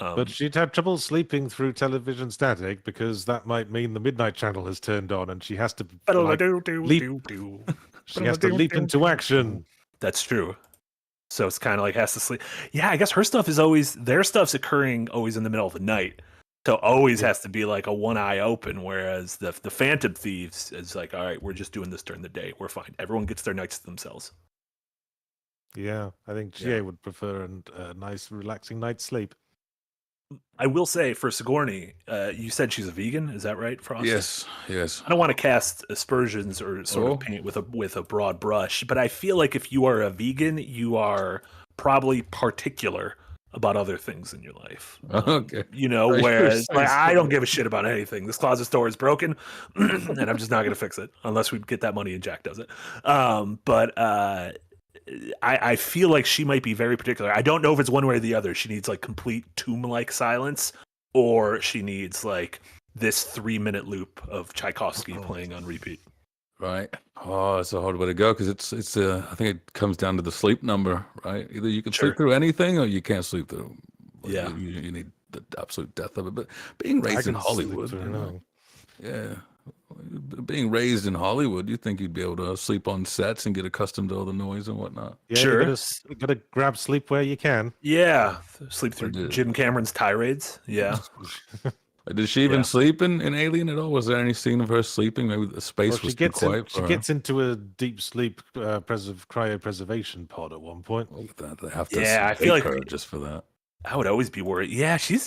[SPEAKER 2] But she'd have trouble sleeping through television static, because that might mean the Midnight Channel has turned on and she has to leap into action.
[SPEAKER 1] That's true. So it's kind of like has to sleep. Yeah, I guess their stuff's occurring always in the middle of the night. So always has to be like a one eye open, whereas the Phantom Thieves is like, all right, we're just doing this during the day. We're fine. Everyone gets their nights to themselves.
[SPEAKER 2] Yeah, I think Chie would prefer a nice, relaxing night's sleep.
[SPEAKER 1] I will say for Sigourney, you said she's a vegan. Is that right, Frost?
[SPEAKER 3] Yes.
[SPEAKER 1] I don't want to cast aspersions or sort of paint with a broad brush, but I feel like if you are a vegan, you are probably particular about other things in your life.
[SPEAKER 3] Okay.
[SPEAKER 1] Whereas I don't give a shit about anything. This closet door is broken, and I'm just not going to fix it unless we get that money and Jack does it. But I feel like she might be very particular. I don't know if it's one way or the other. She needs like complete tomb-like silence, or she needs like this 3-minute loop of Tchaikovsky playing on repeat.
[SPEAKER 3] Right. Oh, it's a hard way to go, because it's I think it comes down to the sleep number, right? Either you can sleep through anything, or you can't sleep through.
[SPEAKER 1] Yeah.
[SPEAKER 3] You need the absolute death of it. But being raised in Hollywood, being raised in Hollywood, you think you'd be able to sleep on sets and get accustomed to all the noise and whatnot.
[SPEAKER 2] Yeah,
[SPEAKER 1] sure.
[SPEAKER 2] You gotta grab sleep where you can.
[SPEAKER 1] Yeah. Sleep through Jim Cameron's tirades. Yeah.
[SPEAKER 3] Did she even sleep in Alien at all? Was there any scene of her sleeping? Maybe the space was too quiet for
[SPEAKER 2] she
[SPEAKER 3] her.
[SPEAKER 2] gets into a deep sleep cryopreservation pod at one point.
[SPEAKER 3] Look at that. They have to
[SPEAKER 1] I feel like
[SPEAKER 3] her just for that.
[SPEAKER 1] I would always be worried. Yeah, she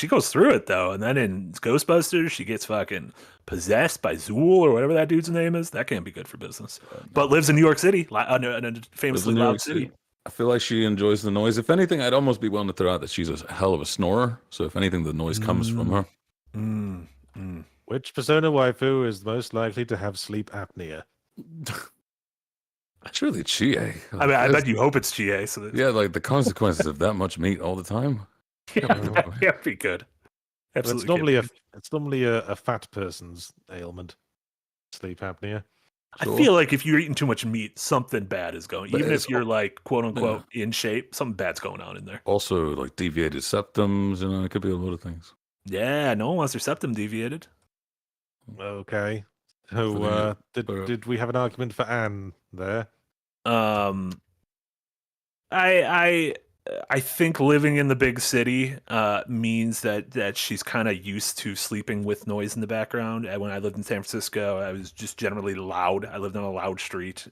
[SPEAKER 1] goes through it though, and then in Ghostbusters, she gets fucking possessed by Zool or whatever that dude's name is. That can't be good for business. But lives in New York City, in a famously loud city.
[SPEAKER 3] I feel like she enjoys the noise. If anything, I'd almost be willing to throw out that she's a hell of a snorer. So if anything, the noise comes from her.
[SPEAKER 2] Which Persona waifu is most likely to have sleep apnea?
[SPEAKER 3] Surely Chie.
[SPEAKER 1] I mean, I bet you hope it's GA. So
[SPEAKER 3] yeah, like the consequences of that much meat all the time.
[SPEAKER 1] that can't be good. Absolutely.
[SPEAKER 2] It's normally a fat person's ailment, sleep apnea.
[SPEAKER 1] I feel like if you're eating too much meat, something bad is going. Even if you're like quote unquote in shape, something bad's going on in there.
[SPEAKER 3] Also, like deviated septums, it could be a lot of things.
[SPEAKER 1] Yeah, no one wants their septum deviated.
[SPEAKER 2] Okay. So did we have an argument for Anne there?
[SPEAKER 1] I think living in the big city means that she's kind of used to sleeping with noise in the background. And when I lived in San Francisco, I was just generally loud. I lived on a loud street.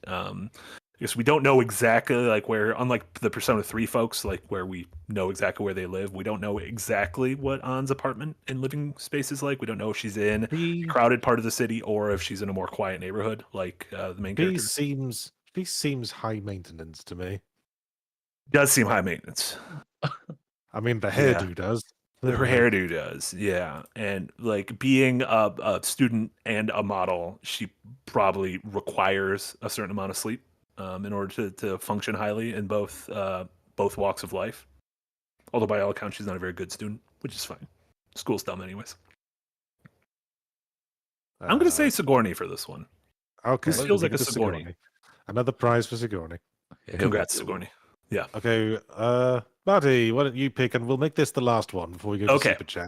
[SPEAKER 1] Because we don't know exactly like where, unlike the Persona 3 folks, like where we know exactly where they live, we don't know exactly what An's apartment and living space is like. We don't know if she's in a crowded part of the city or if she's in a more quiet neighborhood, like the main character.
[SPEAKER 2] He seems high maintenance to me.
[SPEAKER 1] Does seem high maintenance.
[SPEAKER 2] I mean, the hairdo does.
[SPEAKER 1] Her hairdo does, yeah. And like being a student and a model, she probably requires a certain amount of sleep in order to function highly in both walks of life. Although by all accounts, she's not a very good student, which is fine. School's dumb anyways. I'm going to say Sigourney for this one.
[SPEAKER 2] Okay.
[SPEAKER 1] This feels like a Sigourney.
[SPEAKER 2] Another prize for Sigourney.
[SPEAKER 1] Congrats, Sigourney. Yeah.
[SPEAKER 2] Okay, Marty, why don't you pick, and we'll make this the last one before we go to Super Chat.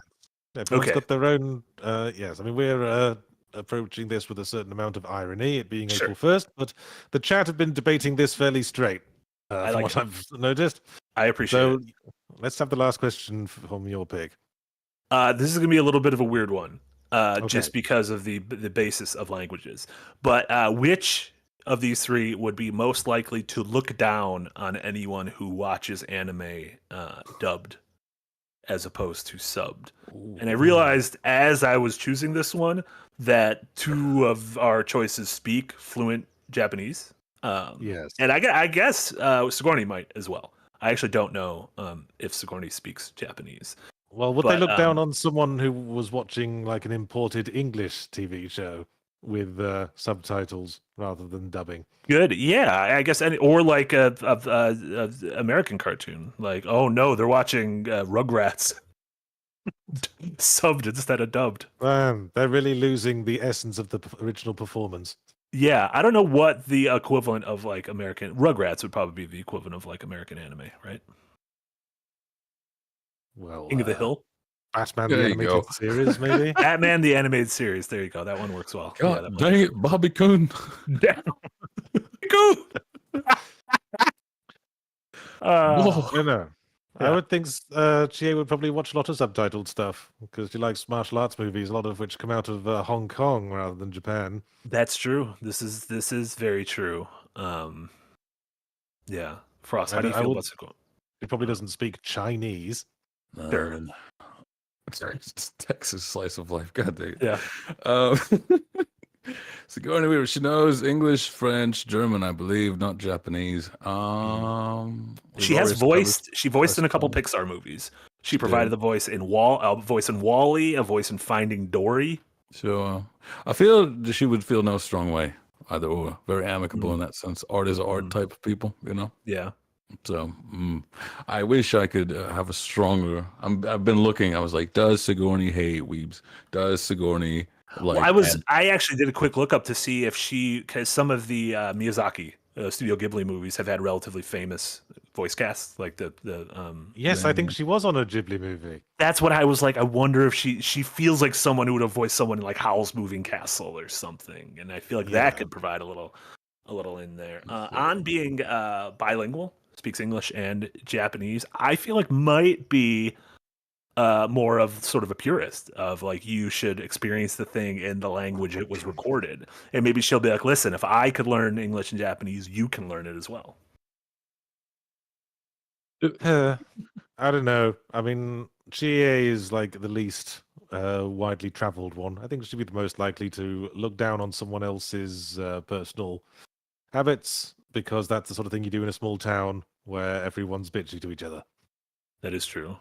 [SPEAKER 2] Everyone's got their own. Yes, I mean we're approaching this with a certain amount of irony, it being April 1st, but the chat have been debating this fairly straight. From what I've noticed.
[SPEAKER 1] I appreciate it.
[SPEAKER 2] Let's have the last question from your pick.
[SPEAKER 1] This is going to be a little bit of a weird one, just because of the basis of languages. But which of these three would be most likely to look down on anyone who watches anime dubbed as opposed to subbed? And I realized as I was choosing this one that two of our choices speak fluent Japanese.
[SPEAKER 2] Yes.
[SPEAKER 1] And I guess Sigourney might as well. I actually don't know if Sigourney speaks Japanese.
[SPEAKER 2] Well, would they look down on someone who was watching like an imported English TV show with subtitles rather than dubbing?
[SPEAKER 1] Good, yeah, I guess, or like a American cartoon. Like, oh no, they're watching Rugrats subbed instead of dubbed.
[SPEAKER 2] Man, they're really losing the essence of the original performance.
[SPEAKER 1] Yeah, I don't know what the equivalent of like American Rugrats would probably be the equivalent of like American anime, right?
[SPEAKER 2] Well,
[SPEAKER 1] King of the Hill.
[SPEAKER 2] Batman the animated series, maybe.
[SPEAKER 1] Batman the animated series. There you go. That one works well.
[SPEAKER 3] God, dang it, Bobby Coon.
[SPEAKER 1] Coon.
[SPEAKER 2] I would think Chie would probably watch a lot of subtitled stuff because she likes martial arts movies, a lot of which come out of Hong Kong rather than Japan.
[SPEAKER 1] That's true. This is very true. Yeah, Frost. How do you feel about Sigourney?
[SPEAKER 2] He probably doesn't speak Chinese.
[SPEAKER 1] Sure.
[SPEAKER 3] It's Texas slice of life. God dang it.
[SPEAKER 1] Yeah.
[SPEAKER 3] Sigourney Weaver, she knows English, French, German, I believe, not Japanese.
[SPEAKER 1] She voiced in a couple Pixar movies. She provided the voice in WALL-E, a voice in Finding Dory.
[SPEAKER 3] So I feel she would feel no strong way either or. Very amicable in that sense. Art is art type of people,
[SPEAKER 1] Yeah.
[SPEAKER 3] So I wish I could have a stronger. I've been looking. I was like, does Sigourney hate weebs? Does Sigourney like?
[SPEAKER 1] I actually did a quick look up to see if because some of the Miyazaki Studio Ghibli movies have had relatively famous voice casts, like the.
[SPEAKER 2] Yes, I think she was on a Ghibli movie.
[SPEAKER 1] That's what I was like. I wonder if she feels like someone who would have voiced someone in like Howl's Moving Castle or something, and I feel like that could provide a little in there. On being bilingual. Speaks English and Japanese, I feel like might be more of sort of a purist of like you should experience the thing in the language it was recorded, and maybe she'll be like, listen, if I could learn English and Japanese, you can learn it as well.
[SPEAKER 2] I don't know. I mean, Chie is like the least widely traveled one. I think she'd be the most likely to look down on someone else's personal habits, because that's the sort of thing you do in a small town where everyone's bitchy to each other.
[SPEAKER 1] That is true.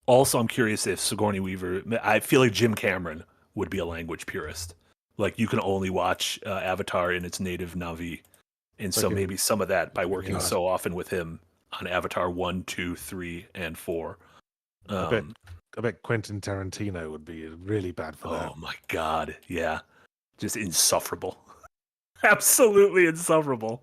[SPEAKER 1] Also, I'm curious if Sigourney Weaver, I feel like Jim Cameron would be a language purist. Like you can only watch Avatar in its native Na'vi. And so maybe some of that by working so often with him on Avatar 1, 2, 3, and 4.
[SPEAKER 2] I bet Quentin Tarantino would be really bad for that.
[SPEAKER 1] Oh my God. Yeah. Just insufferable. Absolutely insufferable.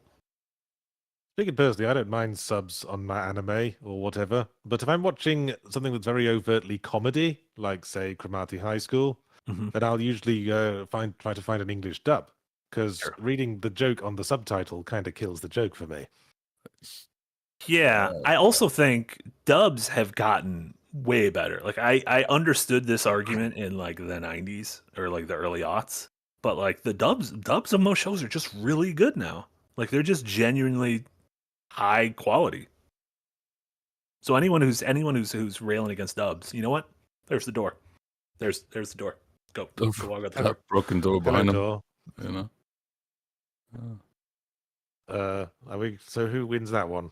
[SPEAKER 2] Speaking personally, I don't mind subs on my anime or whatever, but if I'm watching something that's very overtly comedy, like say Cromartie High School, then I'll usually try to find an English dub, because reading the joke on the subtitle kind of kills the joke for me.
[SPEAKER 1] Yeah, I also think dubs have gotten way better. Like I understood this argument in like the 90s or like the early aughts, but like the dubs of most shows are just really good now. Like they're just genuinely high quality. So anyone who's railing against dubs, you know what? There's the door. There's the door. Go walk out the door.
[SPEAKER 3] Broken door behind him. You know.
[SPEAKER 2] So who wins that one?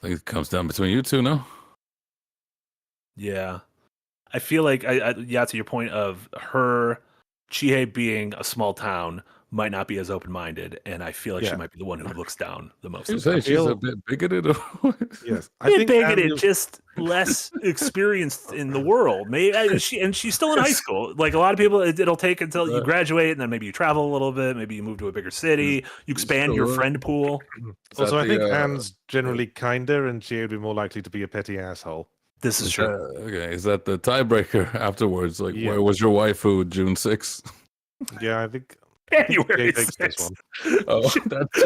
[SPEAKER 3] I think it comes down between you two, no?
[SPEAKER 1] Yeah. I feel like to your point of her Chihei being a small town might not be as open-minded, and I feel like she might be the one who looks down the most.
[SPEAKER 3] She's a bit bigoted.
[SPEAKER 2] Yes,
[SPEAKER 1] I think bigoted, just less experienced in the world. Maybe she's still in high school. Like a lot of people, it'll take until you graduate, and then maybe you travel a little bit. Maybe you move to a bigger city. You expand your friend pool.
[SPEAKER 2] Also, I think Anne's generally kinder, and she would be more likely to be a petty asshole.
[SPEAKER 1] This is true.
[SPEAKER 3] Okay, is that the tiebreaker afterwards? Like, where was your waifu June 6th?
[SPEAKER 2] Yeah, I think
[SPEAKER 1] January
[SPEAKER 2] takes this one.
[SPEAKER 3] Oh, that's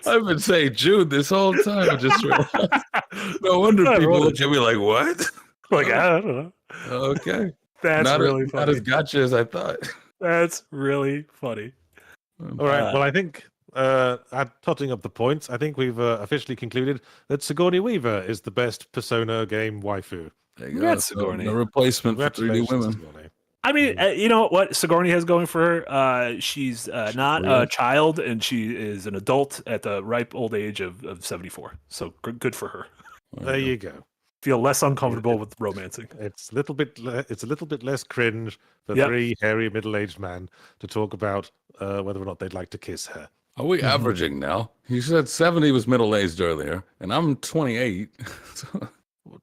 [SPEAKER 3] I've been saying June this whole time. I just realized. No wonder people look at me like, what?
[SPEAKER 1] Like, I don't know.
[SPEAKER 3] Okay.
[SPEAKER 1] That's really funny.
[SPEAKER 3] Not as gotcha as I thought.
[SPEAKER 1] That's really funny.
[SPEAKER 2] All right. Well, I think totting up the points, I think we've officially concluded that Sigourney Weaver is the best Persona game waifu.
[SPEAKER 1] That's Sigourney.
[SPEAKER 3] No replacement for 3D women.
[SPEAKER 2] Sigourney.
[SPEAKER 1] I mean, you know what Sigourney has going for her? She's not a child, and she is an adult at the ripe old age of 74. So good for her.
[SPEAKER 2] There you go.
[SPEAKER 1] Feel less uncomfortable with romancing.
[SPEAKER 2] It's a little bit less cringe for three hairy middle-aged men to talk about whether or not they'd like to kiss her.
[SPEAKER 3] Are we averaging now? You said 70 was middle-aged earlier, and I'm 28.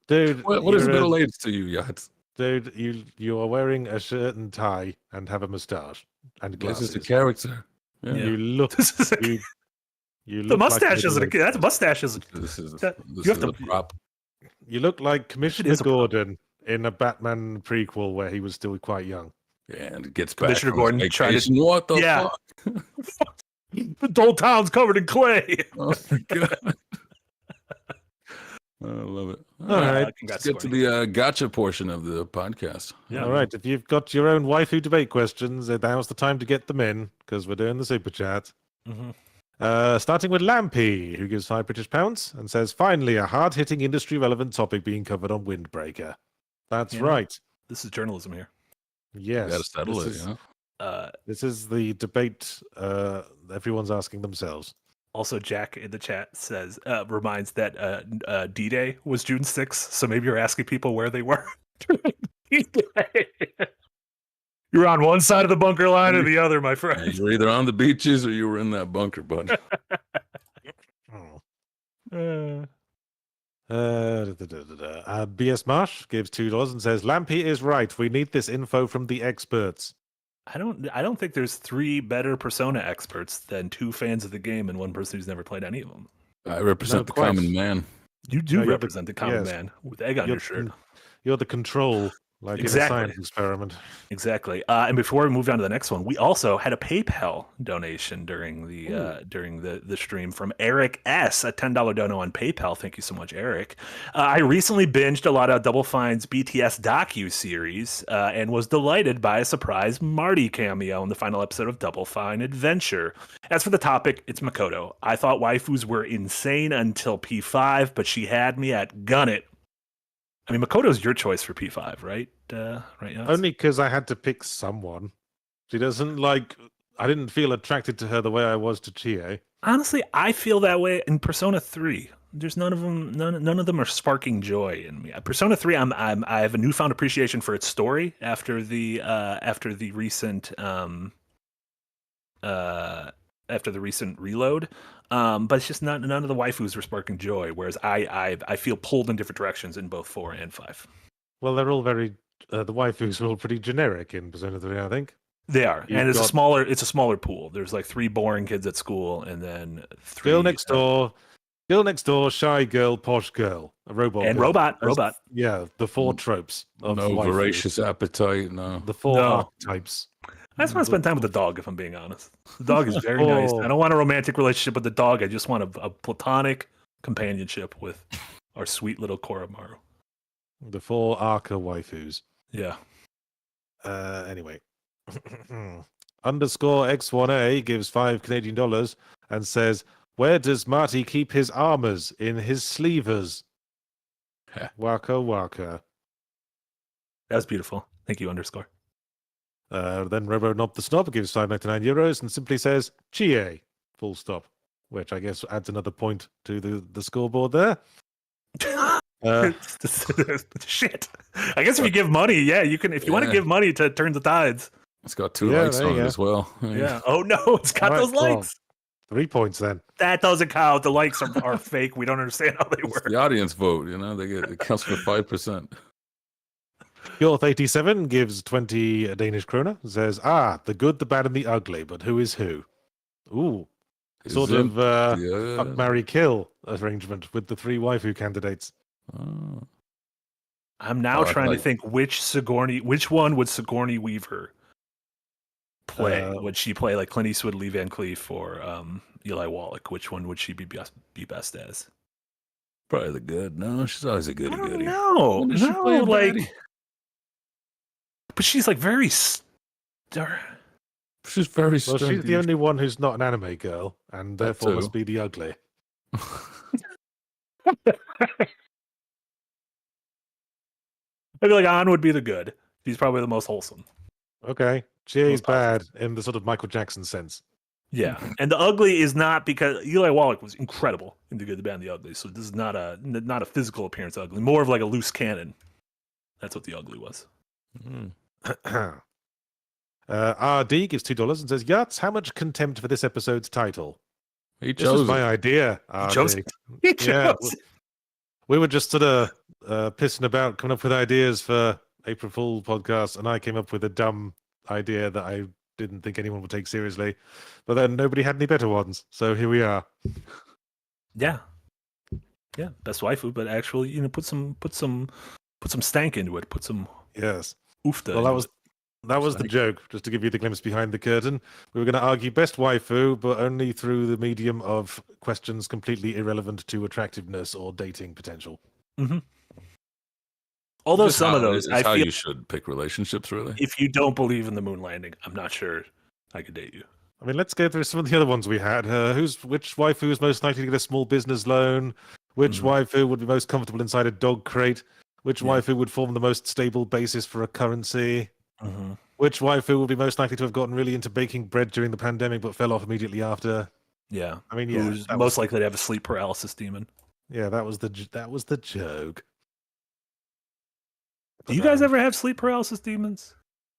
[SPEAKER 2] Dude,
[SPEAKER 3] what is middle-aged to you, Yahtzee?
[SPEAKER 2] Dude, you are wearing a shirt and tie and have a mustache and glasses.
[SPEAKER 3] This is the character.
[SPEAKER 2] Yeah. You look. You look
[SPEAKER 1] the mustache
[SPEAKER 2] like
[SPEAKER 1] isn't. That mustache isn't.
[SPEAKER 3] This is
[SPEAKER 1] a
[SPEAKER 3] prop.
[SPEAKER 2] You look like Commissioner Gordon in a Batman prequel where he was still quite young.
[SPEAKER 3] Yeah, and it gets
[SPEAKER 1] Commissioner Gordon tried to.
[SPEAKER 3] What the fuck?
[SPEAKER 1] The whole town's covered in clay.
[SPEAKER 3] Oh my god. I love it.
[SPEAKER 2] All right.
[SPEAKER 3] Let's get to the gotcha portion of the podcast.
[SPEAKER 2] Yeah. All right. If you've got your own waifu debate questions, now's the time to get them in, because we're doing the super chat. Starting with Lampy, who gives £5 and says, finally, a hard-hitting industry-relevant topic being covered on Windbreaker. That's right.
[SPEAKER 1] This is journalism here.
[SPEAKER 2] Yes.
[SPEAKER 3] You gotta settle it, you know?
[SPEAKER 2] This is the debate everyone's asking themselves.
[SPEAKER 1] Also, Jack in the chat says, reminds that D-Day was June 6th, so maybe you're asking people where they were during D-Day. You're on one side of the bunker line or the other, my friend.
[SPEAKER 3] You were either on the beaches or you were in that bunker, bud.
[SPEAKER 2] BS Marsh gives $2 and says, Lampy is right. We need this info from the experts.
[SPEAKER 1] I don't think there's three better Persona experts than two fans of the game and one person who's never played any of them.
[SPEAKER 3] I represent the common man.
[SPEAKER 1] You do represent the common man with egg on your shirt.
[SPEAKER 2] You're the control. like
[SPEAKER 1] Exactly.
[SPEAKER 2] in a science experiment.
[SPEAKER 1] Exactly. And before we move on to the next one, we also had a PayPal donation during the stream from Eric S. A $10 dono on PayPal. Thank you so much, Eric. I recently binged a lot of Double Fine's BTS docu-series and was delighted by a surprise Marty cameo in the final episode of Double Fine Adventure. As for the topic, it's Makoto. I thought waifus were insane until P5, but she had me at gun it. I mean, Makoto's your choice for P5, right? Right. Yahtzee?
[SPEAKER 2] Only because I had to pick someone. She doesn't like. I didn't feel attracted to her the way I was to Chie.
[SPEAKER 1] Honestly, I feel that way in Persona 3. There's none of them. None of them are sparking joy in me. Persona 3, I have a newfound appreciation for its story after the recent reload. But it's just none of the waifus were sparking joy. Whereas I feel pulled in different directions in both 4 and 5.
[SPEAKER 2] Well, they're all very. The waifus are all pretty generic in Persona 3, I think.
[SPEAKER 1] They are,
[SPEAKER 2] You've
[SPEAKER 1] and it's
[SPEAKER 2] got-
[SPEAKER 1] a smaller pool. There's like 3 boring kids at school, and then 3
[SPEAKER 2] Girl next door, shy girl, posh girl, a robot,
[SPEAKER 1] and
[SPEAKER 2] girl.
[SPEAKER 1] robot.
[SPEAKER 2] Yeah, the 4 tropes of
[SPEAKER 3] No
[SPEAKER 2] waifu.
[SPEAKER 3] voracious appetite. No.
[SPEAKER 2] The 4
[SPEAKER 1] No.
[SPEAKER 2] archetypes.
[SPEAKER 1] I just want to spend time with the dog, if I'm being honest. The dog is very nice. I don't want a romantic relationship with the dog. I just want a platonic companionship with our sweet little Koromaru.
[SPEAKER 2] The 4 Arca waifus.
[SPEAKER 1] Yeah.
[SPEAKER 2] Anyway. Underscore X1A gives $5 and says, "Where does Marty keep his armors? In his sleevers." Waka waka.
[SPEAKER 1] That was beautiful. Thank you, underscore.
[SPEAKER 2] Then Robo Knob the Snob gives €5.99 and simply says, "Chie," full stop. Which I guess adds another point to the scoreboard there.
[SPEAKER 1] Shit. I guess if you give money, yeah, you can. If you want to give money to turn the tides.
[SPEAKER 3] It's got 2
[SPEAKER 2] Yeah,
[SPEAKER 3] likes
[SPEAKER 2] there
[SPEAKER 3] on
[SPEAKER 2] you
[SPEAKER 3] it
[SPEAKER 2] go.
[SPEAKER 3] as well.
[SPEAKER 1] Yeah. Oh no, it's got
[SPEAKER 2] All right,
[SPEAKER 1] those
[SPEAKER 2] well,
[SPEAKER 1] likes.
[SPEAKER 2] 3 points then.
[SPEAKER 1] That doesn't count. The likes are fake. We don't understand how they
[SPEAKER 3] It's
[SPEAKER 1] work.
[SPEAKER 3] the audience vote, it counts for 5%.
[SPEAKER 2] Yorth87 gives 20 Danish kroner. Says, the good, the bad, and the ugly, but who is who? Ooh. Sort of fuck, marry, kill arrangement with the 3 waifu candidates.
[SPEAKER 3] Oh.
[SPEAKER 1] I'm now
[SPEAKER 3] I
[SPEAKER 1] trying
[SPEAKER 3] like-
[SPEAKER 1] to think which one would Sigourney Weaver play? Would she play like Clint Eastwood, Lee Van Cleef, or Eli Wallach? Which one would she be best as?
[SPEAKER 3] Probably the good. No, she's always a goody goody.
[SPEAKER 1] No,
[SPEAKER 3] When does she play a
[SPEAKER 1] like,
[SPEAKER 3] baddie?
[SPEAKER 1] but she's like very.
[SPEAKER 3] She's very
[SPEAKER 2] Well,
[SPEAKER 3] strong.
[SPEAKER 2] she's the only one who's not an anime girl, and
[SPEAKER 3] That
[SPEAKER 2] therefore
[SPEAKER 3] too.
[SPEAKER 2] must be the ugly.
[SPEAKER 1] I feel like An would be the good. She's probably the most wholesome.
[SPEAKER 2] Okay. Chie's
[SPEAKER 1] Most positive.
[SPEAKER 2] bad in the sort of Michael Jackson sense.
[SPEAKER 1] Yeah, and the ugly is not because Eli Wallach was incredible in The Good, the Bad, and the Ugly. So this is not a physical appearance ugly, more of like a loose cannon. That's what the ugly was.
[SPEAKER 2] RD gives $2 and says, "Yahtzee, how much contempt for this episode's title?"
[SPEAKER 3] He
[SPEAKER 2] This was
[SPEAKER 3] chose
[SPEAKER 2] my
[SPEAKER 3] it.
[SPEAKER 2] idea.
[SPEAKER 1] He chose
[SPEAKER 2] RD.
[SPEAKER 1] it. He
[SPEAKER 2] Yeah,
[SPEAKER 1] chose it.
[SPEAKER 2] we were just sort of pissing about, coming up with ideas for April Fool podcast, and I came up with a dumb idea that I didn't think anyone would take seriously. But then nobody had any better ones, so here we are.
[SPEAKER 1] Yeah, best waifu, but actually, put some stank into it. Put some
[SPEAKER 2] Yes.
[SPEAKER 1] oofta.
[SPEAKER 2] Well,
[SPEAKER 1] into
[SPEAKER 2] that was the joke. Just to give you the glimpse behind the curtain, we were going to argue best waifu, but only through the medium of questions completely irrelevant to attractiveness or dating potential.
[SPEAKER 1] Mm-hmm. Although
[SPEAKER 3] Just
[SPEAKER 1] some of
[SPEAKER 3] how-
[SPEAKER 1] those,
[SPEAKER 3] it's
[SPEAKER 1] I
[SPEAKER 3] how
[SPEAKER 1] feel
[SPEAKER 3] you should pick relationships, really.
[SPEAKER 1] if you don't believe in the moon landing, I'm not sure I could date you.
[SPEAKER 2] I mean, let's go through some of the other ones we had. Which waifu is most likely to get a small business loan? Which waifu would be most comfortable inside a dog crate? Which waifu would form the most stable basis for a currency?
[SPEAKER 1] Mm-hmm.
[SPEAKER 2] Which waifu would be most likely to have gotten really into baking bread during the pandemic but fell off immediately after?
[SPEAKER 1] Yeah,
[SPEAKER 2] I mean,
[SPEAKER 1] who's most likely to have a sleep paralysis demon?
[SPEAKER 2] Yeah, that was the joke.
[SPEAKER 1] Do you guys ever have sleep paralysis demons?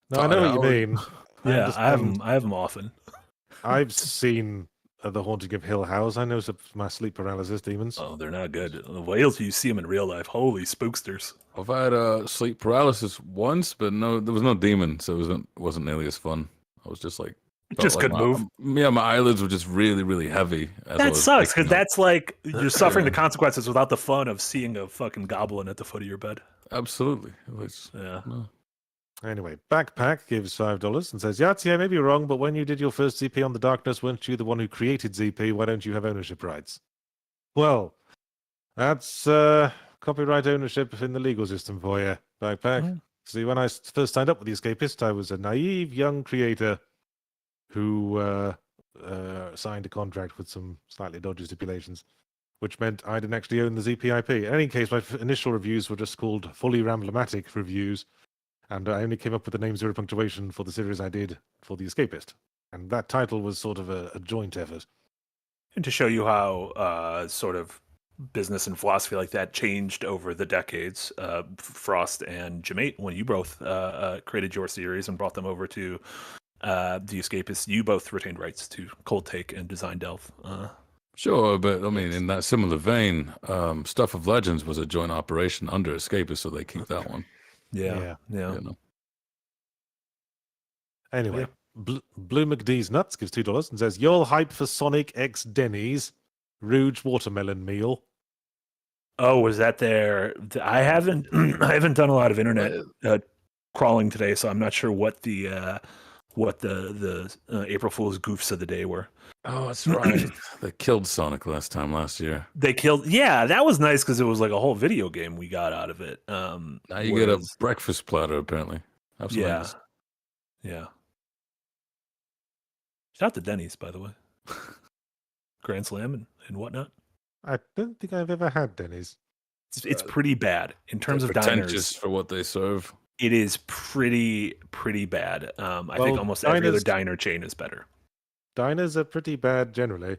[SPEAKER 2] No, I know what you mean.
[SPEAKER 1] Yeah, I have
[SPEAKER 2] understand.
[SPEAKER 1] them. I have them often.
[SPEAKER 2] I've seen The Haunting of Hill House. I know some of my sleep paralysis demons.
[SPEAKER 1] Oh, they're not good. The whales, you see them in real life. Holy spooksters!
[SPEAKER 3] I've had sleep paralysis once, but no, there was no demon, so it wasn't nearly as fun. I was just like,
[SPEAKER 1] Just couldn't move.
[SPEAKER 3] Yeah, my eyelids were just really, really heavy. as I
[SPEAKER 1] That
[SPEAKER 3] was
[SPEAKER 1] sucks
[SPEAKER 3] waking
[SPEAKER 1] because
[SPEAKER 3] up.
[SPEAKER 1] that's like you're suffering the consequences without the fun of seeing a fucking goblin at the foot of your bed.
[SPEAKER 3] absolutely.
[SPEAKER 1] Yeah.
[SPEAKER 2] Anyway, Backpack gives $5 and says, Yahtzee, I may be wrong, but when you did your first ZP on the Darkness, weren't you the one who created ZP? Why don't you have ownership rights? Well, that's copyright ownership in the legal system for you, Backpack. See, when I first signed up with The Escapist, I was a naive young creator who signed a contract with some slightly dodgy stipulations, which meant I didn't actually own the ZPIP. In any case, my initial reviews were just called fully Ramblematic reviews, and I only came up with the name Zero Punctuation for the series I did for The Escapist. And that title was sort of a joint effort.
[SPEAKER 1] And to show you how sort of business and philosophy like that changed over the decades, Frost and Jamate, when you both created your series and brought them over to The Escapist, you both retained rights to Cold Take and Design Delve.
[SPEAKER 3] Sure, but I mean, in that similar vein, Stuff of Legends was a joint operation under Escapist, so they keep that one.
[SPEAKER 1] Yeah.
[SPEAKER 3] You know.
[SPEAKER 2] Anyway, Blue McDee's Nuts gives $2 and says, "You're hype for Sonic X Denny's Rouge Watermelon Meal."
[SPEAKER 1] Oh, was that there? I haven't I haven't done a lot of internet crawling today, so I'm not sure what the April Fool's goofs of the day were.
[SPEAKER 3] Oh, that's right. They killed Sonic last year.
[SPEAKER 1] They killed. Yeah, that was nice because it was like a whole video game we got out of it.
[SPEAKER 3] Now you get a breakfast platter, apparently. Have some eggs.
[SPEAKER 1] Yeah. Shout out to Denny's, by the way. Grand Slam and whatnot.
[SPEAKER 2] I don't think I've ever had Denny's.
[SPEAKER 1] It's pretty bad in terms of diners.
[SPEAKER 3] For what they serve.
[SPEAKER 1] It is pretty bad. I think almost every other diner chain is better.
[SPEAKER 2] Diners are pretty bad generally.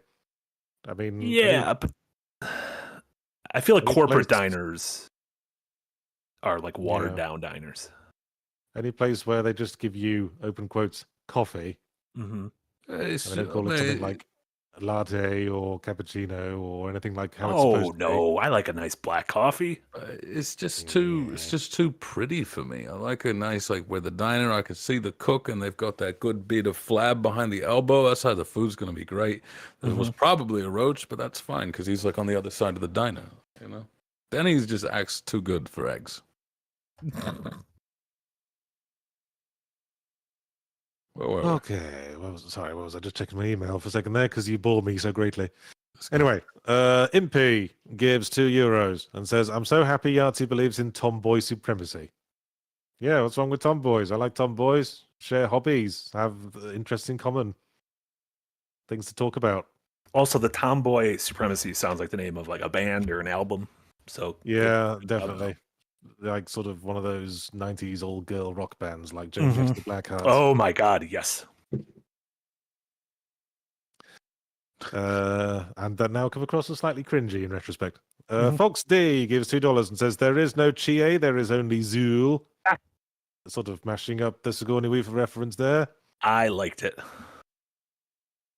[SPEAKER 2] I mean,
[SPEAKER 1] but I feel like corporate diners are like watered down diners.
[SPEAKER 2] Any place where they just give you, open quotes, coffee.
[SPEAKER 1] Mm-hmm.
[SPEAKER 2] And they don't call it something like latte or cappuccino or anything like how it's supposed to be.
[SPEAKER 1] I like a nice black coffee.
[SPEAKER 3] It's just too pretty for me. I like a nice, like, where the diner, I can see the cook and they've got that good beat of flab behind the elbow. That's how the food's going to be great. There was probably a roach, but that's fine because he's like on the other side of the diner, you know? Denny's just acts too good for eggs.
[SPEAKER 2] Okay. What was I just checking my email for a second there because you bored me so greatly. Anyway, Impy gives €2 and says, "I'm so happy Yahtzee believes in tomboy supremacy." Yeah, what's wrong with tomboys? I like tomboys. Share hobbies, have interests in common, things to talk about.
[SPEAKER 1] Also, the tomboy supremacy sounds like the name of like a band or an album. So
[SPEAKER 2] yeah, definitely. Like sort of one of those 90s old girl rock bands like Joan Jett the Blackhearts.
[SPEAKER 1] Oh my God, yes.
[SPEAKER 2] And that now come across as slightly cringy in retrospect. Fox D gives $2 and says, "There is no Chie, there is only Zool." Sort of mashing up the Sigourney Weaver reference there.
[SPEAKER 1] I liked it.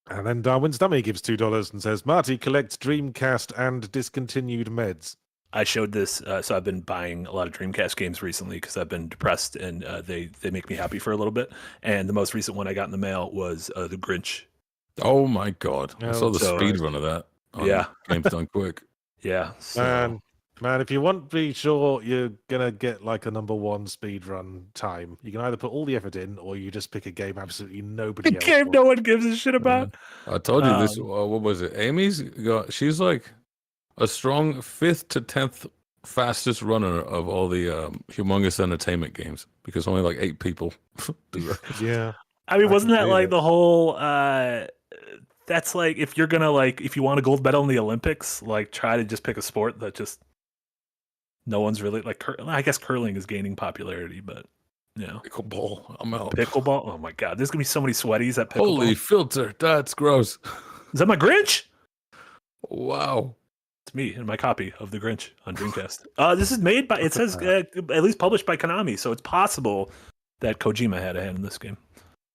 [SPEAKER 2] And then Darwin's Dummy gives $2 and says, "Marty collects Dreamcast and discontinued meds."
[SPEAKER 1] I showed this, so I've been buying a lot of Dreamcast games recently because I've been depressed, and they make me happy for a little bit. And the most recent one I got in the mail was The Grinch.
[SPEAKER 3] Oh my God! I saw the speed run of that. Games Done Quick.
[SPEAKER 1] Yeah, so...
[SPEAKER 2] man, if you want to be sure you're gonna get like a #1 speed run time, you can either put all the effort in, or you just pick a game absolutely nobody else.
[SPEAKER 1] A game no one gives a shit about.
[SPEAKER 3] I told you this. What was it? She's like a strong 5th to 10th fastest runner of all the humongous entertainment games because only like 8 people do that.
[SPEAKER 2] Yeah.
[SPEAKER 1] I mean, wasn't that like the whole that's like if you're gonna if you want a gold medal in the Olympics, like try to just pick a sport that just no one's really like. I guess curling is gaining popularity, but
[SPEAKER 3] pickleball. I'm out.
[SPEAKER 1] Pickleball. Oh my God, there's gonna be so many sweaties at pickleball.
[SPEAKER 3] Holy filter, that's gross.
[SPEAKER 1] Is that my Grinch?
[SPEAKER 3] Wow.
[SPEAKER 1] It's me and my copy of The Grinch on Dreamcast. This is made by, it says, at least published by Konami, so it's possible that Kojima had a hand in this game.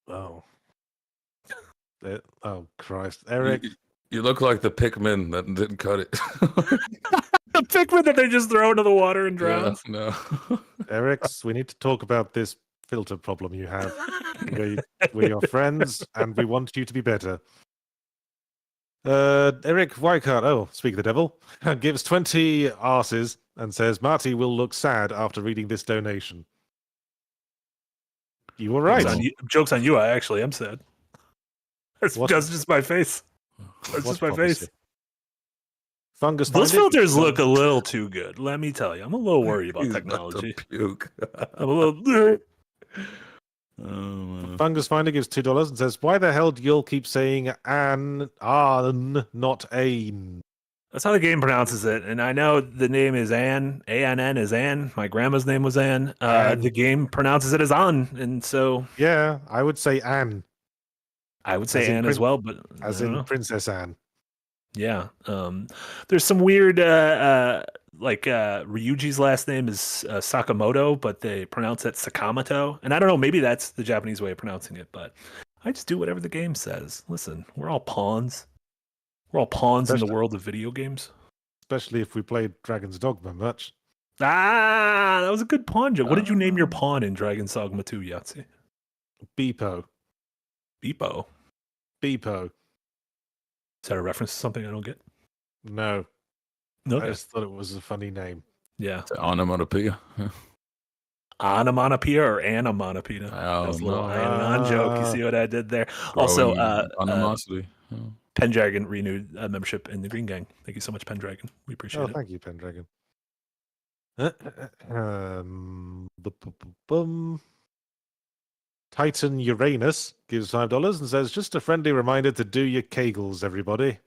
[SPEAKER 2] Oh. Oh, Christ. Eric.
[SPEAKER 3] You look like the Pikmin that didn't cut it.
[SPEAKER 1] The Pikmin that they just throw into the water and drown.
[SPEAKER 3] Yeah, no.
[SPEAKER 2] Eric, we need to talk about this filter problem you have. We're your friends, and we want you to be better. Eric Weikart, speak of the devil, gives 20 arses and says, Marty will look sad after reading this donation. You were right.
[SPEAKER 4] Joke's on you. I actually am sad. That's just my face. That's just my face.
[SPEAKER 2] Fungus.
[SPEAKER 4] Those filters look a little too good. Let me tell you, I'm a little worried about technology.
[SPEAKER 3] Puke.
[SPEAKER 4] I'm a little.
[SPEAKER 2] Fungus Finder gives $2 and says, "Why the hell do you all keep saying an, not ain?"
[SPEAKER 4] That's how the game pronounces it, and I know the name is Anne. A-N-N is Anne. My grandma's name was Anne. The game pronounces it as An, and so
[SPEAKER 2] yeah, I would say Anne.
[SPEAKER 4] I would say Anne as well, but
[SPEAKER 2] as in Princess Anne.
[SPEAKER 4] Yeah. There's some weird, Ryuji's last name is Sakamoto, but they pronounce it Sakamoto. And I don't know, maybe that's the Japanese way of pronouncing it, but I just do whatever the game says. Listen, we're all pawns. We're all pawns in the world of video games.
[SPEAKER 2] Especially if we played Dragon's Dogma much.
[SPEAKER 4] Ah, that was a good pawn joke. What did you name your pawn in Dragon's Dogma 2, Yahtzee?
[SPEAKER 2] Beepo.
[SPEAKER 4] Beepo?
[SPEAKER 2] Beepo.
[SPEAKER 4] Is that a reference to something I don't get?
[SPEAKER 2] No.
[SPEAKER 4] Okay.
[SPEAKER 2] I just thought it was a funny name.
[SPEAKER 4] Yeah.
[SPEAKER 3] It's onomatopoeia.
[SPEAKER 4] Onomatopoeia or onomatopoeia? That was a little on joke. You see what I did there? Also,
[SPEAKER 3] onomosity.
[SPEAKER 4] Pendragon renewed membership in the Green Gang. Thank you so much, Pendragon. We appreciate it.
[SPEAKER 2] Thank you, Pendragon. Titan Uranus gives $5 and says, "Just a friendly reminder to do your kegels, everybody."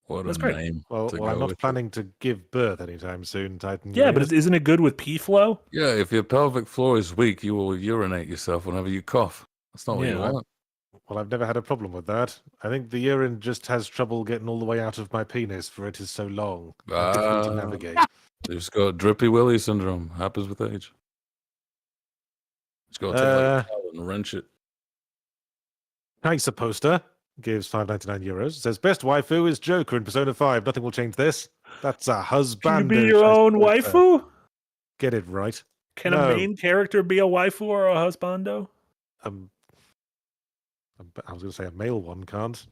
[SPEAKER 3] What
[SPEAKER 4] That's
[SPEAKER 3] a
[SPEAKER 4] great.
[SPEAKER 3] name.
[SPEAKER 2] Well, I'm not planning to give birth anytime soon, Titan
[SPEAKER 4] Yeah,
[SPEAKER 2] Uranus.
[SPEAKER 4] but isn't it good with pee flow?
[SPEAKER 3] Yeah, if your pelvic floor is weak, you will urinate yourself whenever you cough. That's not what you want.
[SPEAKER 2] Well, I've never had a problem with that. I think the urine just has trouble getting all the way out of my penis, for it is so long and difficult to navigate.
[SPEAKER 3] You've just got drippy willy syndrome. Happens with age. Just got to take a towel and wrench it.
[SPEAKER 2] Kaiser Poster gives €5.99. Says, "Best waifu is Joker in Persona 5. Nothing will change this. That's a husband.
[SPEAKER 4] Can you be your own waifu?
[SPEAKER 2] Get it right.
[SPEAKER 4] Can a main character be a waifu or a husbando?
[SPEAKER 2] I was going to say a male one can't.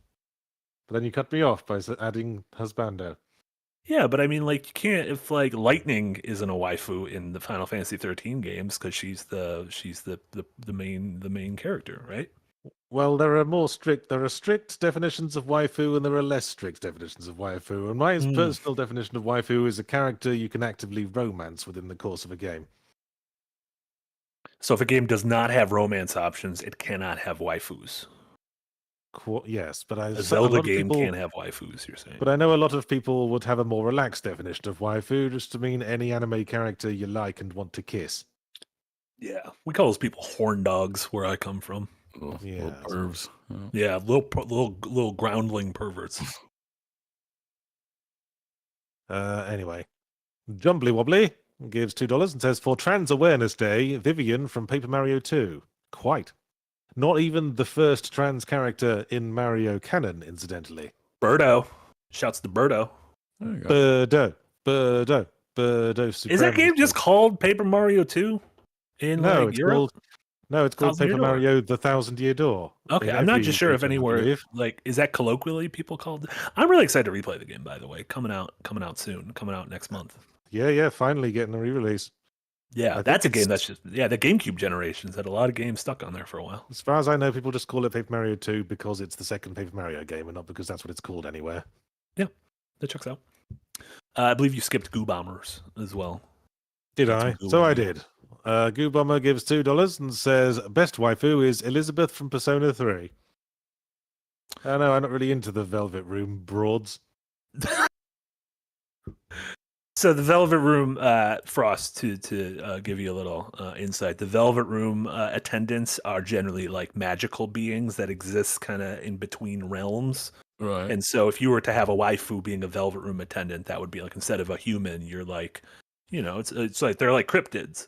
[SPEAKER 2] But then you cut me off by adding husbando.
[SPEAKER 4] Yeah, but I mean, like, you can't, if like Lightning isn't a waifu in the Final Fantasy 13 games because she's the main character, right?
[SPEAKER 2] Well, there are strict definitions of waifu and there are less strict definitions of waifu. And my personal definition of waifu is a character you can actively romance within the course of a game.
[SPEAKER 4] So if a game does not have romance options, it cannot have waifus.
[SPEAKER 2] Yes, but
[SPEAKER 4] a Zelda game can't have waifus, you're saying.
[SPEAKER 2] But I know a lot of people would have a more relaxed definition of waifu, just to mean any anime character you like and want to kiss.
[SPEAKER 4] Yeah, we call those people horn dogs where I come from.
[SPEAKER 3] Little pervs.
[SPEAKER 4] Yeah, little groundling perverts.
[SPEAKER 2] Anyway, Jumbly Wobbly gives $2 and says, "For Trans Awareness Day, Vivian from Paper Mario 2. Quite. Not even the first trans character in Mario canon, incidentally."
[SPEAKER 4] Birdo. Shouts to Birdo.
[SPEAKER 2] Birdo.
[SPEAKER 4] Is that game just called Paper Mario 2?
[SPEAKER 2] It's called Paper Mario: The Thousand-Year Door.
[SPEAKER 4] Okay, I'm not just sure if anywhere is that colloquially people called it. I'm really excited to replay the game, by the way. Coming out soon. Coming out next month.
[SPEAKER 2] Yeah, finally getting a re-release.
[SPEAKER 4] Yeah, that's a game that's just the GameCube generations had a lot of games stuck on there for a while.
[SPEAKER 2] As far as I know, people just call it Paper Mario 2 because it's the second Paper Mario game and not because that's what it's called anywhere.
[SPEAKER 4] Yeah, that checks out. I believe you skipped Goo Bombers as well.
[SPEAKER 2] Did I? So I did. Goo Bomber gives $2 and says, "Best waifu is Elizabeth from Persona 3. I know, I'm not really into the Velvet Room broads.
[SPEAKER 4] So the Velvet Room, Frost, to give you a little insight, the Velvet Room attendants are generally like magical beings that exist kind of in between realms.
[SPEAKER 3] Right.
[SPEAKER 4] And so if you were to have a waifu being a Velvet Room attendant, that would be like, instead of a human, you're like, it's like they're like cryptids.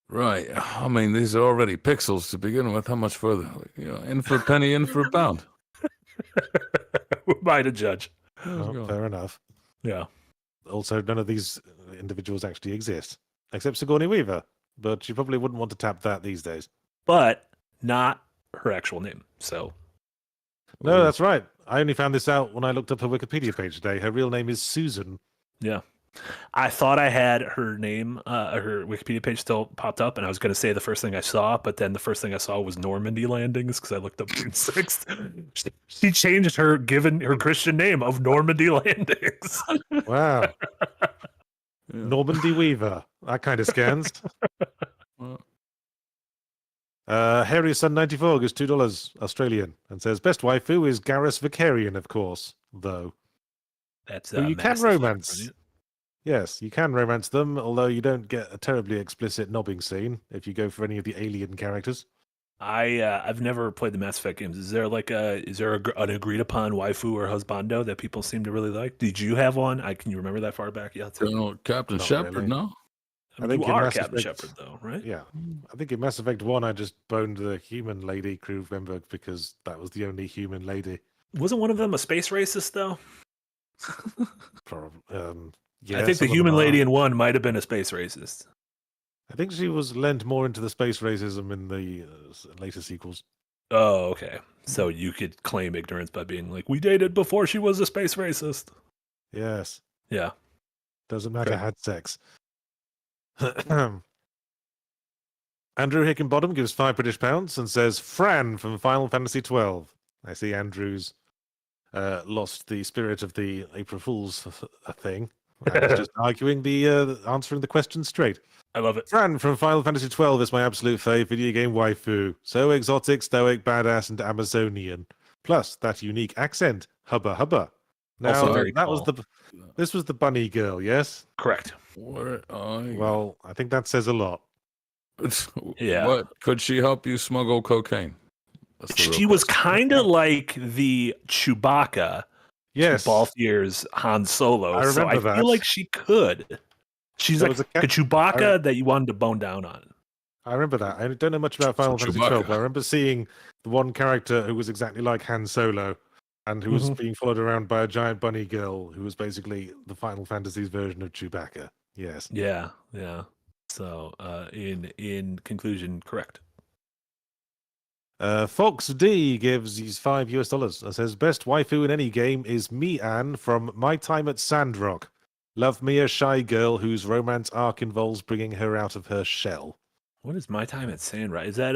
[SPEAKER 3] Right. I mean, these are already pixels to begin with. How much further? In for a penny, in for a pound.
[SPEAKER 4] Who am I to judge?
[SPEAKER 2] Fair enough.
[SPEAKER 4] Yeah.
[SPEAKER 2] Also, none of these individuals actually exist, except Sigourney Weaver. But you probably wouldn't want to tap that these days.
[SPEAKER 4] But not her actual name. So.
[SPEAKER 2] No, that's right. I only found this out when I looked up her Wikipedia page today. Her real name is Susan.
[SPEAKER 4] Yeah. I thought I had her name, her Wikipedia page still popped up, and I was going to say the first thing I saw, but then the first thing I saw was Normandy landings because I looked up June 6th. She changed her Christian name of Normandy landings.
[SPEAKER 2] Wow.
[SPEAKER 3] Yeah.
[SPEAKER 2] Normandy Weaver. That kind of scans.
[SPEAKER 3] Well,
[SPEAKER 2] Harry Sun 94 gives $2 Australian and says best waifu is Garrus Vicarian, of course, though.
[SPEAKER 4] That's
[SPEAKER 2] Who you can
[SPEAKER 4] Mass Effect,
[SPEAKER 2] romance.
[SPEAKER 4] right?
[SPEAKER 2] Yes, you can romance them, although you don't get a terribly explicit nobbing scene if you go for any of the alien characters.
[SPEAKER 4] I've never played the Mass Effect games. Is there an agreed upon waifu or husbando that people seem to really like? Did you have one? Can you remember that far back? Yeah,
[SPEAKER 3] Captain
[SPEAKER 2] Not
[SPEAKER 3] Shepard,
[SPEAKER 2] really.
[SPEAKER 3] no?
[SPEAKER 2] I think
[SPEAKER 4] you
[SPEAKER 2] in
[SPEAKER 4] are
[SPEAKER 2] Mass
[SPEAKER 4] Captain
[SPEAKER 2] Effect-
[SPEAKER 4] Shepard, though, right?
[SPEAKER 2] Yeah, I think in Mass Effect 1 I just boned the human lady crew member because that was the only human lady.
[SPEAKER 4] Wasn't one of them a space racist though?
[SPEAKER 2] Probably.
[SPEAKER 4] I think the human lady in one might have been a space racist.
[SPEAKER 2] I think she was lent more into the space racism in the later sequels.
[SPEAKER 4] Oh, okay. So you could claim ignorance by being like, we dated before she was a space racist.
[SPEAKER 2] Yes.
[SPEAKER 4] Yeah.
[SPEAKER 2] Doesn't matter,
[SPEAKER 4] Okay.
[SPEAKER 2] had sex. Andrew Hickenbottom gives £5 and says Fran from Final Fantasy 12. I see Andrew's lost the spirit of the April Fool's thing. I was just arguing the answering the question straight.
[SPEAKER 4] I love it.
[SPEAKER 2] Fran from Final Fantasy 12 is my absolute fave video game waifu. So exotic, stoic, badass, and Amazonian. Plus that unique accent, hubba hubba. Now
[SPEAKER 4] Also very
[SPEAKER 2] that was
[SPEAKER 4] tall.
[SPEAKER 2] this was the bunny girl, yes?
[SPEAKER 4] Correct.
[SPEAKER 2] Well, I think that says a lot.
[SPEAKER 4] Yeah.
[SPEAKER 3] What could she help you smuggle cocaine? That's the real
[SPEAKER 4] She was
[SPEAKER 3] question.
[SPEAKER 4] kind of like the Chewbacca
[SPEAKER 2] Yes.
[SPEAKER 4] to Balthier's Han Solo.
[SPEAKER 2] I
[SPEAKER 4] so I
[SPEAKER 2] remember
[SPEAKER 4] feel
[SPEAKER 2] that.
[SPEAKER 4] like she could. She's
[SPEAKER 2] There
[SPEAKER 4] like
[SPEAKER 2] was a
[SPEAKER 4] a Chewbacca that you wanted to bone down on.
[SPEAKER 2] I remember that. I don't know much about Final Fantasy 12,
[SPEAKER 3] Chewbacca.
[SPEAKER 2] but I remember seeing the one character who was exactly like Han Solo and who was being followed around by a giant bunny girl who was basically the Final Fantasy's version of Chewbacca. Yes.
[SPEAKER 4] Yeah, yeah. So, in conclusion, correct.
[SPEAKER 2] Fox D gives these $5 and says best waifu in any game is Mi-An from My Time at Sandrock. Love me a shy girl whose romance arc involves bringing her out of her shell.
[SPEAKER 4] What is My Time at Sandrock? Is that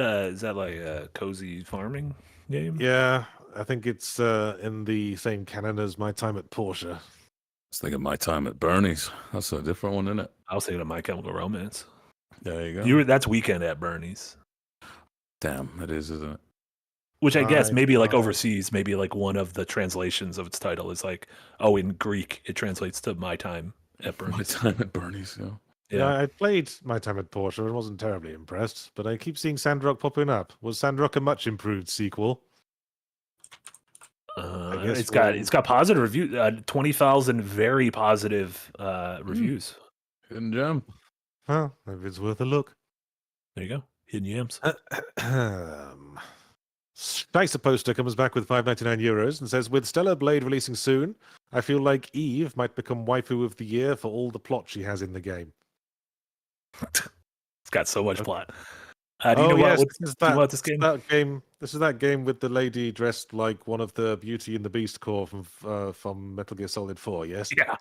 [SPEAKER 4] like a cozy farming game?
[SPEAKER 2] Yeah, I think it's in the same canon as My Time at Porsche.
[SPEAKER 3] I was thinking My Time at Bernie's. That's a different one, isn't it?
[SPEAKER 4] I was thinking of My Chemical Romance.
[SPEAKER 3] There you go.
[SPEAKER 4] That's Weekend at Bernie's.
[SPEAKER 3] Damn, it is, isn't it?
[SPEAKER 4] Which I guess
[SPEAKER 2] My
[SPEAKER 4] maybe like
[SPEAKER 2] God.
[SPEAKER 4] overseas, maybe like one of the translations of its title is like, oh, in Greek it translates to My Time at
[SPEAKER 3] My
[SPEAKER 4] Bernie's.
[SPEAKER 3] Time at Bernie's, yeah.
[SPEAKER 2] Yeah, I played My Time at Porsche and wasn't terribly impressed, but I keep seeing Sandrock popping up. Was Sandrock a much improved sequel? guess
[SPEAKER 4] It's got positive reviews. 20,000 very positive reviews.
[SPEAKER 3] Hidden gem.
[SPEAKER 2] Well, maybe it's worth a look.
[SPEAKER 4] There you go. Hidden Yams.
[SPEAKER 2] Spicer Poster comes back with €5.99 and says, with Stellar Blade releasing soon, I feel like Eve might become waifu of the year for all the plot she has in the game.
[SPEAKER 4] It's got so much plot. Do you know
[SPEAKER 2] yes,
[SPEAKER 4] what?
[SPEAKER 2] this is
[SPEAKER 4] do you
[SPEAKER 2] that,
[SPEAKER 4] know what this game?
[SPEAKER 2] This is that game with the lady dressed like one of the Beauty and the Beast core from Metal Gear Solid 4. Yes.
[SPEAKER 4] Yeah,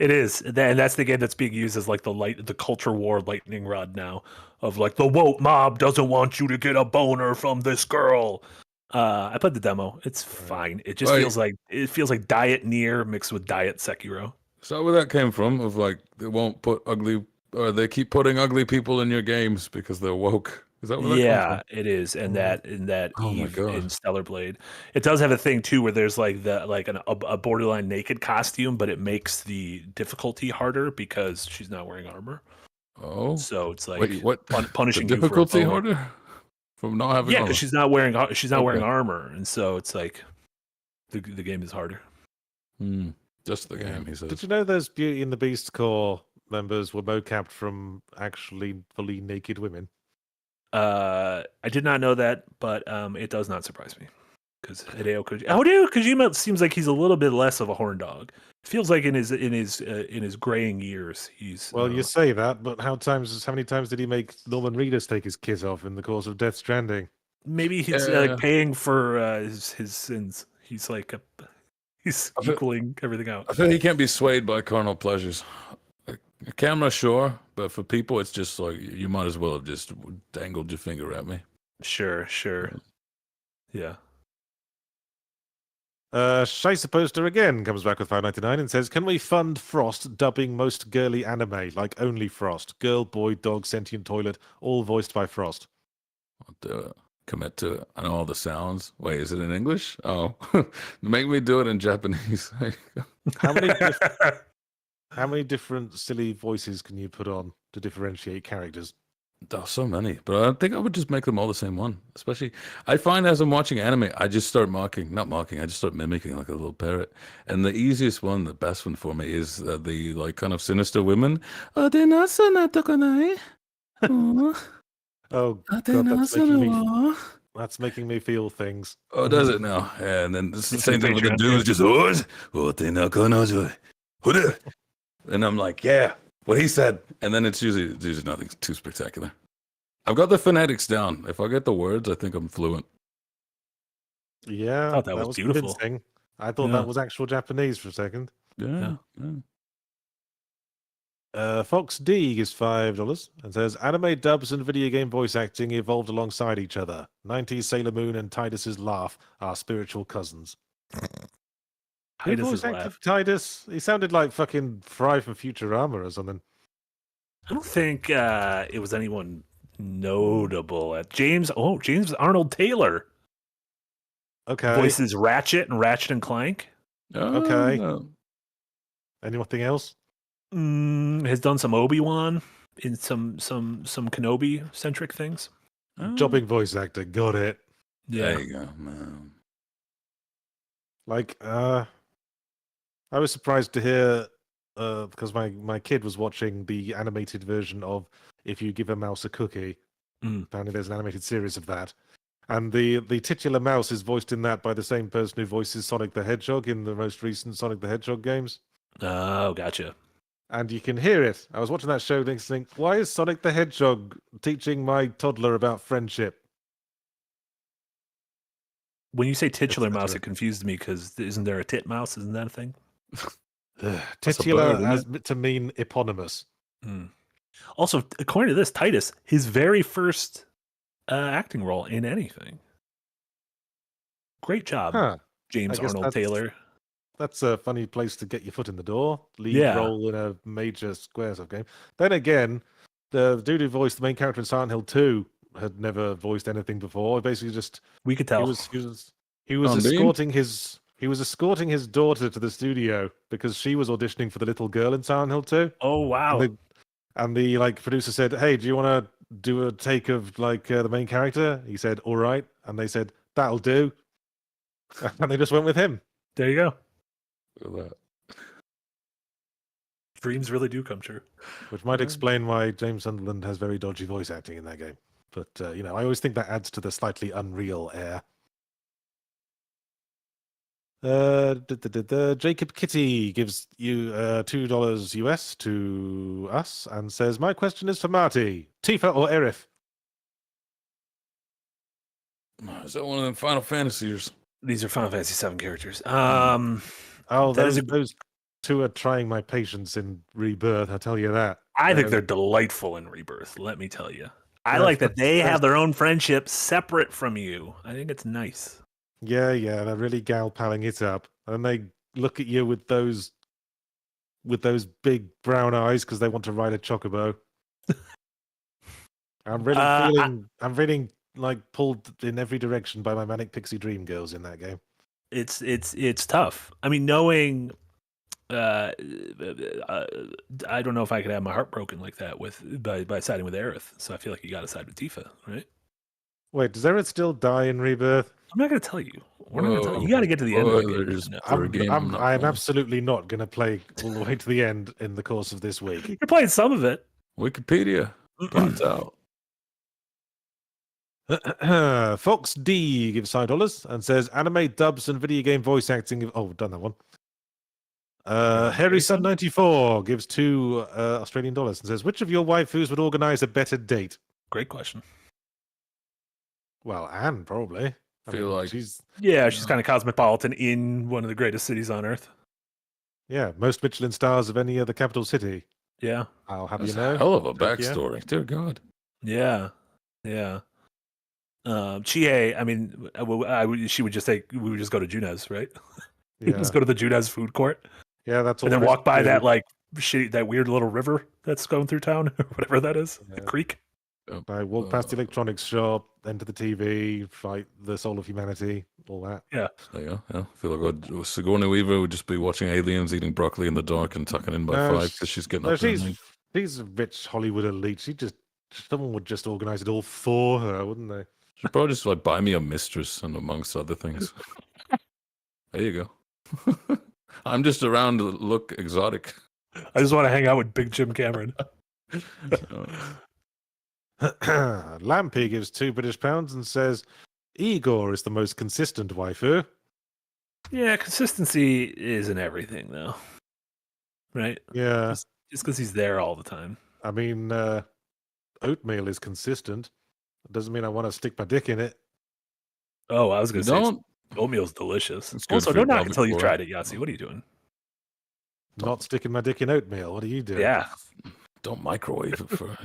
[SPEAKER 4] it is, and that's the game that's being used as like the culture war lightning rod now of like the woke mob doesn't want you to get a boner from this girl. I played the demo. It's fine. It just feels like Diet Nier mixed with Diet Sekiro.
[SPEAKER 3] Is that where that came from? Of like they won't put ugly, or they keep putting ugly people in your games because they're woke. Is that where that comes from?
[SPEAKER 4] It is, and that
[SPEAKER 3] Oh my
[SPEAKER 4] Eve
[SPEAKER 3] God.
[SPEAKER 4] in Stellar Blade, it does have a thing too where there's like a borderline naked costume, but it makes the difficulty harder because she's not wearing armor.
[SPEAKER 3] Oh,
[SPEAKER 4] So it's like
[SPEAKER 3] wait, what?
[SPEAKER 4] punishing
[SPEAKER 3] The
[SPEAKER 4] you for a
[SPEAKER 3] difficulty
[SPEAKER 4] boner.
[SPEAKER 3] harder from not having.
[SPEAKER 4] Yeah,
[SPEAKER 3] armor?
[SPEAKER 4] because she's not wearing wearing
[SPEAKER 3] Okay.
[SPEAKER 4] armor, and so it's like the game is harder.
[SPEAKER 3] Just the
[SPEAKER 2] Yeah.
[SPEAKER 3] game. He says.
[SPEAKER 2] Did you know those Beauty and the Beast core members were mocapped from actually fully naked women?
[SPEAKER 4] I did not know that, but it does not surprise me because Hideo Kojima seems like he's a little bit less of a horn dog. It feels like in his graying years, he's
[SPEAKER 2] Well, you say that, but how many times did he make Norman Reedus take his kit off in the course of Death Stranding?
[SPEAKER 4] maybe he's
[SPEAKER 3] Yeah.
[SPEAKER 4] like paying for his sins. He's like he's
[SPEAKER 3] I feel-
[SPEAKER 4] equaling everything out.
[SPEAKER 3] I feel he can't be swayed by carnal pleasures. A camera, sure, but for people, it's just like you might as well have just dangled your finger at me.
[SPEAKER 4] Sure. Yeah.
[SPEAKER 2] Scheisse Poster again comes back with $5.99 and says, "Can we fund Frost dubbing most girly anime, like only Frost? Girl, boy, dog, sentient toilet, all voiced by Frost."
[SPEAKER 3] I'll do it. Commit to it. I know all the sounds. Wait, is it in English? Oh, make me do it in Japanese.
[SPEAKER 2] How many different silly voices can you put on to differentiate characters?
[SPEAKER 3] Oh, so many, but I think I would just make them all the same one. Especially, I find as I'm watching anime, I just start not mocking. I just start mimicking like a little parrot. And the easiest one, the best one for me, is the like kind of sinister women. Oh,
[SPEAKER 2] Oh God, that's making me feel things.
[SPEAKER 3] oh, does it now? And then it's the
[SPEAKER 4] It's
[SPEAKER 3] same
[SPEAKER 4] the
[SPEAKER 3] thing with the
[SPEAKER 4] Patreon.
[SPEAKER 3] dudes, just and I'm like, yeah, what he said. And then it's usually nothing too spectacular. I've got the phonetics down. If I get the words, I think I'm fluent.
[SPEAKER 2] Yeah,
[SPEAKER 4] I thought that was beautiful.
[SPEAKER 2] convincing. I thought
[SPEAKER 4] Yeah.
[SPEAKER 2] that was actual Japanese for a second.
[SPEAKER 3] Yeah.
[SPEAKER 2] Fox D gives $5 and says, "Anime dubs and video game voice acting evolved alongside each other. 90s Sailor Moon and Tidus's laugh are spiritual cousins." Who
[SPEAKER 4] Titus's
[SPEAKER 2] voice acted
[SPEAKER 4] laugh.
[SPEAKER 2] Tidus? He sounded like fucking Fry from Futurama or something.
[SPEAKER 4] I don't think it was anyone notable. James Arnold Taylor
[SPEAKER 2] Okay.
[SPEAKER 4] voices Ratchet and Ratchet and Clank.
[SPEAKER 2] Okay.
[SPEAKER 3] Oh,
[SPEAKER 2] Anything else?
[SPEAKER 4] Has done some Obi-Wan in some Kenobi centric things.
[SPEAKER 2] Jobbing voice actor. Got it.
[SPEAKER 3] There you go, man.
[SPEAKER 2] Like, I was surprised to hear, because my kid was watching the animated version of If You Give a Mouse a Cookie. Apparently there's an animated series of that. And the titular mouse is voiced in that by the same person who voices Sonic the Hedgehog in the most recent Sonic the Hedgehog games.
[SPEAKER 4] Oh, gotcha.
[SPEAKER 2] And you can hear it. I was watching that show and think, why is Sonic the Hedgehog teaching my toddler about friendship?
[SPEAKER 4] When you say titular
[SPEAKER 2] Etc.
[SPEAKER 4] mouse, it confused me because isn't there a tit mouse? Isn't that a thing?
[SPEAKER 2] Titular
[SPEAKER 3] bird,
[SPEAKER 2] as to mean eponymous.
[SPEAKER 4] Also, according to this, Titus, his very first acting role in anything. Great job,
[SPEAKER 2] Huh.
[SPEAKER 4] James
[SPEAKER 2] I guess
[SPEAKER 4] Arnold Taylor.
[SPEAKER 2] That's a funny place to get your foot in the door. Lead
[SPEAKER 4] Yeah.
[SPEAKER 2] role in a major Squaresoft game. Then again, the dude who voiced the main character in Silent Hill 2 had never voiced anything before. Basically, just
[SPEAKER 4] We could tell.
[SPEAKER 2] he was
[SPEAKER 3] On Beam?
[SPEAKER 2] escorting his daughter to the studio because she was auditioning for the little girl in Silent Hill 2.
[SPEAKER 4] Oh wow!
[SPEAKER 2] And the like producer said, "Hey, do you want to do a take of like the main character?" He said, "All right," and they said, "That'll do," and they just went with him.
[SPEAKER 4] There you go.
[SPEAKER 3] Look at that.
[SPEAKER 4] Dreams really do come true.
[SPEAKER 2] Which might explain why James Sunderland has very dodgy voice acting in that game. But, I always think that adds to the slightly unreal air. Jacob Kitty gives you $2 US to us and says, "My question is for Marty. Tifa or Aerith?"
[SPEAKER 3] Is that one of them Final Fantasyers?
[SPEAKER 4] These are Final Fantasy VII characters.
[SPEAKER 2] Oh,
[SPEAKER 4] That is
[SPEAKER 2] those two are trying my patience in Rebirth, I tell you that.
[SPEAKER 4] I think they're delightful in Rebirth. Let me tell you. I
[SPEAKER 2] Yeah,
[SPEAKER 4] like that they have their own friendship separate from you. I think it's nice.
[SPEAKER 2] Yeah, they're really gal palling it up. And they look at you with those big brown eyes because they want to ride a chocobo. I'm really like pulled in every direction by my manic pixie dream girls in that game.
[SPEAKER 4] It's tough. I mean, knowing I don't know if I could have my heart broken like that by siding with Aerith. So I feel like you got to side with Tifa, right?
[SPEAKER 2] Wait, does Aerith still die in Rebirth?
[SPEAKER 4] I'm not going to tell you. We're not going to tell you. You got to get to the end of the game.
[SPEAKER 2] I'm absolutely not going to play all the way to the end in the course of this week.
[SPEAKER 4] You're playing some of it.
[SPEAKER 3] Wikipedia pops out.
[SPEAKER 2] Fox D gives $5 and says, "Anime dubs and video game voice acting." Oh, done that one. Harry Sun 94 gives $2 Australian and says, "Which of your waifus would organize a better date?"
[SPEAKER 4] Great question.
[SPEAKER 2] Well, Anne probably.
[SPEAKER 4] she's kind of cosmopolitan in one of the greatest cities on earth.
[SPEAKER 2] Yeah, most Michelin stars of any other capital city.
[SPEAKER 4] Yeah.
[SPEAKER 2] I'll have
[SPEAKER 3] That's
[SPEAKER 2] you
[SPEAKER 3] a
[SPEAKER 2] know.
[SPEAKER 3] hell of a
[SPEAKER 2] Tokyo.
[SPEAKER 3] backstory. Dear God.
[SPEAKER 4] Yeah. Yeah. Chie, I mean, she would just we would just go to Junes, right? We
[SPEAKER 2] Yeah,
[SPEAKER 4] just go to the Junes food court
[SPEAKER 2] yeah, that's all.
[SPEAKER 4] and then
[SPEAKER 2] there is
[SPEAKER 4] walk by
[SPEAKER 2] to
[SPEAKER 4] that that weird little river that's going through town, or whatever that is, the
[SPEAKER 2] Yeah.
[SPEAKER 4] creek.
[SPEAKER 2] I walk past the electronics shop, enter the TV, fight the soul of humanity, all that.
[SPEAKER 4] Yeah.
[SPEAKER 3] So, yeah. I feel like Sigourney Weaver would just be watching aliens, eating broccoli in the dark, and tucking in by
[SPEAKER 2] No,
[SPEAKER 3] 5 because she's getting
[SPEAKER 2] No,
[SPEAKER 3] up there. at night.
[SPEAKER 2] she's a rich Hollywood elite. Someone would just organize it all for her, wouldn't they?
[SPEAKER 3] She'd probably just like buy me a mistress, and amongst other things. There you go. I'm just around to look exotic.
[SPEAKER 4] I just want to hang out with Big Jim Cameron.
[SPEAKER 2] Lampy gives £2 and says, Igor is the most consistent waifu.
[SPEAKER 4] Yeah, consistency isn't everything, though. Right?
[SPEAKER 2] Yeah.
[SPEAKER 4] Just because he's there all the time.
[SPEAKER 2] I mean, oatmeal is consistent. It doesn't mean I want to stick my dick in it.
[SPEAKER 4] Oh, I was going to say
[SPEAKER 3] Don't.
[SPEAKER 4] oatmeal's delicious.
[SPEAKER 3] It's good
[SPEAKER 4] Also,
[SPEAKER 3] for your
[SPEAKER 4] don't knock
[SPEAKER 3] pelvic
[SPEAKER 4] until you've
[SPEAKER 3] floor.
[SPEAKER 4] tried it, Yahtzee. What are you doing?
[SPEAKER 2] Not sticking my dick in oatmeal. What are you doing?
[SPEAKER 4] Yeah.
[SPEAKER 3] Don't microwave it for.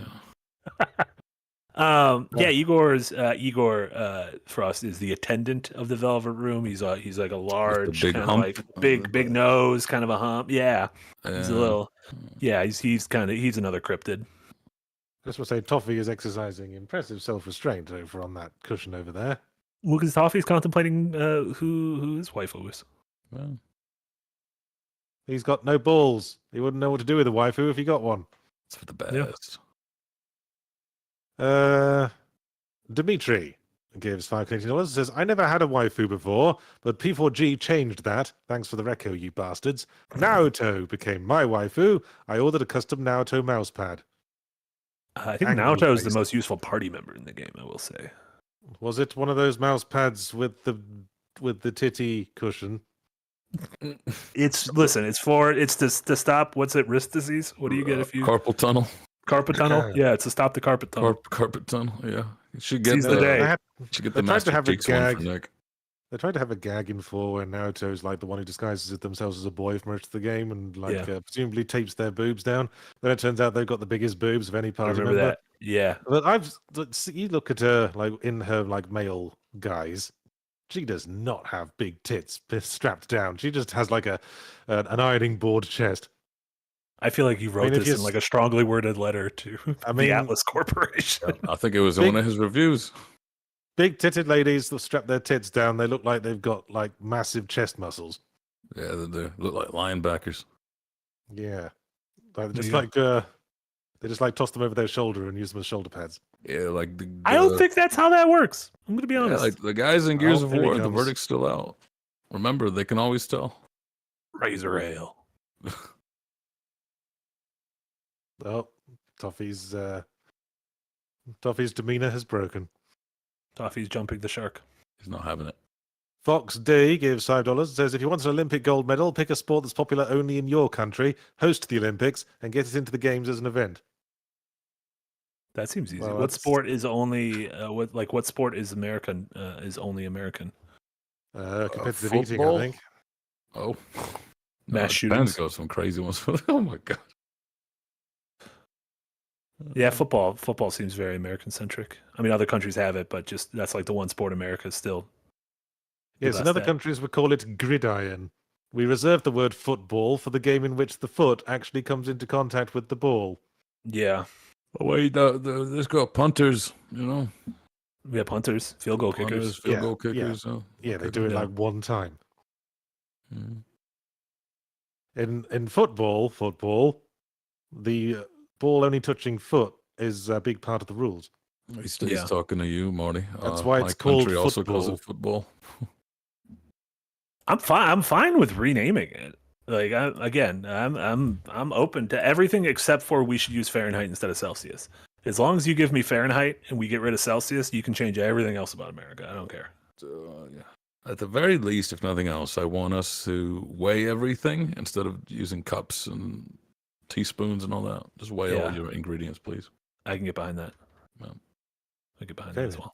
[SPEAKER 4] Yeah, Igor for us is the attendant of the Velvet Room. He's like a large,
[SPEAKER 3] big
[SPEAKER 4] kind
[SPEAKER 3] hump.
[SPEAKER 4] of like big nose, kind of a hump. Yeah, he's a little. Yeah, he's another cryptid.
[SPEAKER 2] Just want to say, Toffee is exercising impressive self-restraint over on that cushion over there.
[SPEAKER 4] Well, because Toffee's contemplating who his waifu is.
[SPEAKER 3] Well,
[SPEAKER 2] He's got no balls. He wouldn't know what to do with a waifu if he got one.
[SPEAKER 3] it's for the best.
[SPEAKER 2] Dimitri gives $5 and says, I never had a waifu before, but P4G changed that. Thanks for the reco, you bastards. Naoto became my waifu. I ordered a custom Naoto mousepad.
[SPEAKER 4] I think
[SPEAKER 2] Angry
[SPEAKER 4] Naoto is the
[SPEAKER 2] face.
[SPEAKER 4] most useful party member in the game. I will say.
[SPEAKER 2] Was it one of those mouse pads with the titty cushion?
[SPEAKER 4] It's to stop what's it, wrist disease? What do you get if you
[SPEAKER 3] Carpal tunnel?
[SPEAKER 4] carpet tunnel? Yeah, it's to stop the carpet tunnel.
[SPEAKER 3] Carpet tunnel. Yeah, you should get
[SPEAKER 4] Seize the day.
[SPEAKER 3] Should get
[SPEAKER 2] They
[SPEAKER 3] the
[SPEAKER 2] tried
[SPEAKER 3] Master
[SPEAKER 2] to have a
[SPEAKER 3] Cheeks one for
[SPEAKER 2] gag.
[SPEAKER 3] Nick.
[SPEAKER 2] They tried to have a gag in 4 where Naoto's like the one who disguises themselves as a boy for most of the game and presumably tapes their boobs down. Then it turns out they've got the biggest boobs of any
[SPEAKER 4] I
[SPEAKER 2] party
[SPEAKER 4] remember
[SPEAKER 2] member.
[SPEAKER 4] that. Yeah.
[SPEAKER 2] But you look at her like in her like male guise. She does not have big tits strapped down. She just has like an ironing board chest.
[SPEAKER 4] I feel like you wrote
[SPEAKER 2] if
[SPEAKER 4] this in like a strongly worded letter to the Atlas Corporation.
[SPEAKER 3] I think it was in one of his reviews.
[SPEAKER 2] Big titted ladies that strap their tits down. They look like they've got like massive chest muscles.
[SPEAKER 3] Yeah, they look like linebackers.
[SPEAKER 2] Yeah, like, they just like toss them over their shoulder and use them as shoulder pads.
[SPEAKER 3] Yeah, like
[SPEAKER 4] I don't think that's how that works. I'm going to be
[SPEAKER 3] Yeah,
[SPEAKER 4] honest.
[SPEAKER 3] like the guys in Gears
[SPEAKER 2] Oh,
[SPEAKER 3] of
[SPEAKER 2] here he
[SPEAKER 3] War, the
[SPEAKER 2] comes.
[SPEAKER 3] verdict's still out. Remember, they can always tell.
[SPEAKER 4] Razor ale.
[SPEAKER 2] Oh, Toffee's demeanor has broken.
[SPEAKER 4] Toffee's jumping the shark.
[SPEAKER 3] He's not having it.
[SPEAKER 2] Fox D gives $5 and says, if you want an Olympic gold medal, pick a sport that's popular only in your country, host the Olympics, and get it into the games as an event.
[SPEAKER 4] That seems easy.
[SPEAKER 2] Well,
[SPEAKER 4] What
[SPEAKER 2] that's-
[SPEAKER 4] sport is only what sport is American? Is only American?
[SPEAKER 2] Competitive eating, I
[SPEAKER 3] football?
[SPEAKER 2] think.
[SPEAKER 3] Oh,
[SPEAKER 4] Mass
[SPEAKER 3] it
[SPEAKER 4] shootings.
[SPEAKER 3] depends. Got some crazy ones. Oh my god.
[SPEAKER 4] Yeah, football. Football seems very American centric. I mean, other countries have it, but just that's like the one sport America still.
[SPEAKER 2] Yes, in
[SPEAKER 4] best
[SPEAKER 2] other
[SPEAKER 4] at.
[SPEAKER 2] countries we call it gridiron. We reserve the word football for the game in which the foot actually comes into contact with the ball.
[SPEAKER 4] Yeah,
[SPEAKER 3] Oh wait, there's got punters. You know,
[SPEAKER 4] we have punters, field goal
[SPEAKER 3] punters,
[SPEAKER 4] kickers.
[SPEAKER 3] field
[SPEAKER 2] Yeah,
[SPEAKER 3] goal kickers. Oh,
[SPEAKER 2] Yeah, they
[SPEAKER 3] okay.
[SPEAKER 2] do it
[SPEAKER 4] Yeah.
[SPEAKER 2] like one time.
[SPEAKER 3] Mhm.
[SPEAKER 2] In football, the ball only touching foot is a big part of the rules.
[SPEAKER 3] He's
[SPEAKER 4] Yeah.
[SPEAKER 3] talking to you, Marty.
[SPEAKER 2] That's why
[SPEAKER 3] my
[SPEAKER 2] it's called
[SPEAKER 3] country also calls
[SPEAKER 2] football.
[SPEAKER 3] it football.
[SPEAKER 4] I'm fine with renaming it. Like I'm open to everything except for we should use Fahrenheit instead of Celsius. As long as you give me Fahrenheit and we get rid of Celsius, you can change everything else about America. I don't care.
[SPEAKER 3] Yeah. At the very least, if nothing else, I want us to weigh everything instead of using cups and teaspoons and all that. Just weigh all
[SPEAKER 4] Yeah.
[SPEAKER 3] your ingredients, please.
[SPEAKER 4] I can get behind that.
[SPEAKER 3] Yeah.
[SPEAKER 4] I get behind
[SPEAKER 2] Okay,
[SPEAKER 4] that as
[SPEAKER 2] then.
[SPEAKER 4] well.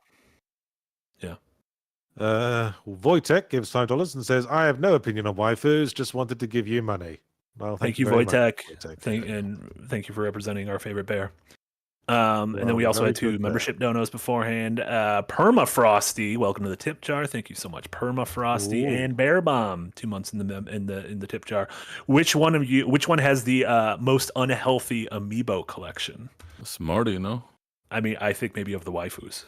[SPEAKER 2] Wojtek gives $5 and says, I have no opinion on waifus, just wanted to give you money. Well,
[SPEAKER 4] Thank you,
[SPEAKER 2] very much,
[SPEAKER 4] Wojtek.
[SPEAKER 2] Wojtek.
[SPEAKER 4] Thank you for representing our favorite bear. And then we
[SPEAKER 2] Well,
[SPEAKER 4] also
[SPEAKER 2] very
[SPEAKER 4] had 2
[SPEAKER 2] good
[SPEAKER 4] membership donos beforehand. Permafrosty, welcome to the tip jar. Thank you so much, Permafrosty,
[SPEAKER 2] Ooh.
[SPEAKER 4] and Bear Bomb, 2 months in the tip jar. Which one has the most unhealthy amiibo collection?
[SPEAKER 3] It's Marty, you know.
[SPEAKER 4] I mean, I think maybe of the waifus.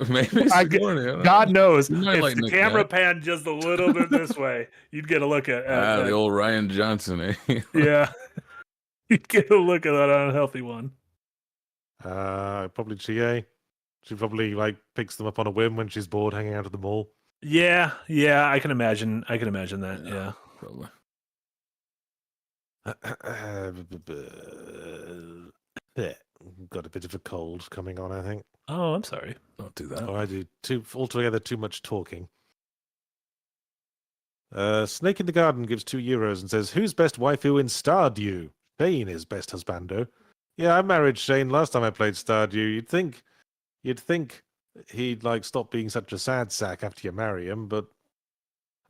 [SPEAKER 3] Maybe Sigourney.
[SPEAKER 4] God knows.
[SPEAKER 3] You might
[SPEAKER 4] If
[SPEAKER 3] like
[SPEAKER 4] the
[SPEAKER 3] Nick
[SPEAKER 4] camera
[SPEAKER 3] Cat.
[SPEAKER 4] panned just a little bit this way, you'd get a look at
[SPEAKER 3] The old Ryan Johnson, eh?
[SPEAKER 4] yeah. You'd get a look at that unhealthy one.
[SPEAKER 2] Probably GA. She probably like picks them up on a whim when she's bored hanging out at the mall.
[SPEAKER 4] Yeah, I can imagine. That. Yeah.
[SPEAKER 3] Probably.
[SPEAKER 2] Got a bit of a cold coming on, I think.
[SPEAKER 4] Oh, I'm sorry.
[SPEAKER 3] Don't do that.
[SPEAKER 2] Or I do altogether too much talking. Snake in the Garden gives €2 and says, "Who's best waifu in Stardew? Shane is best husbando." Yeah, I married Shane last time I played Stardew. You'd think he'd like stop being such a sad sack after you marry him, but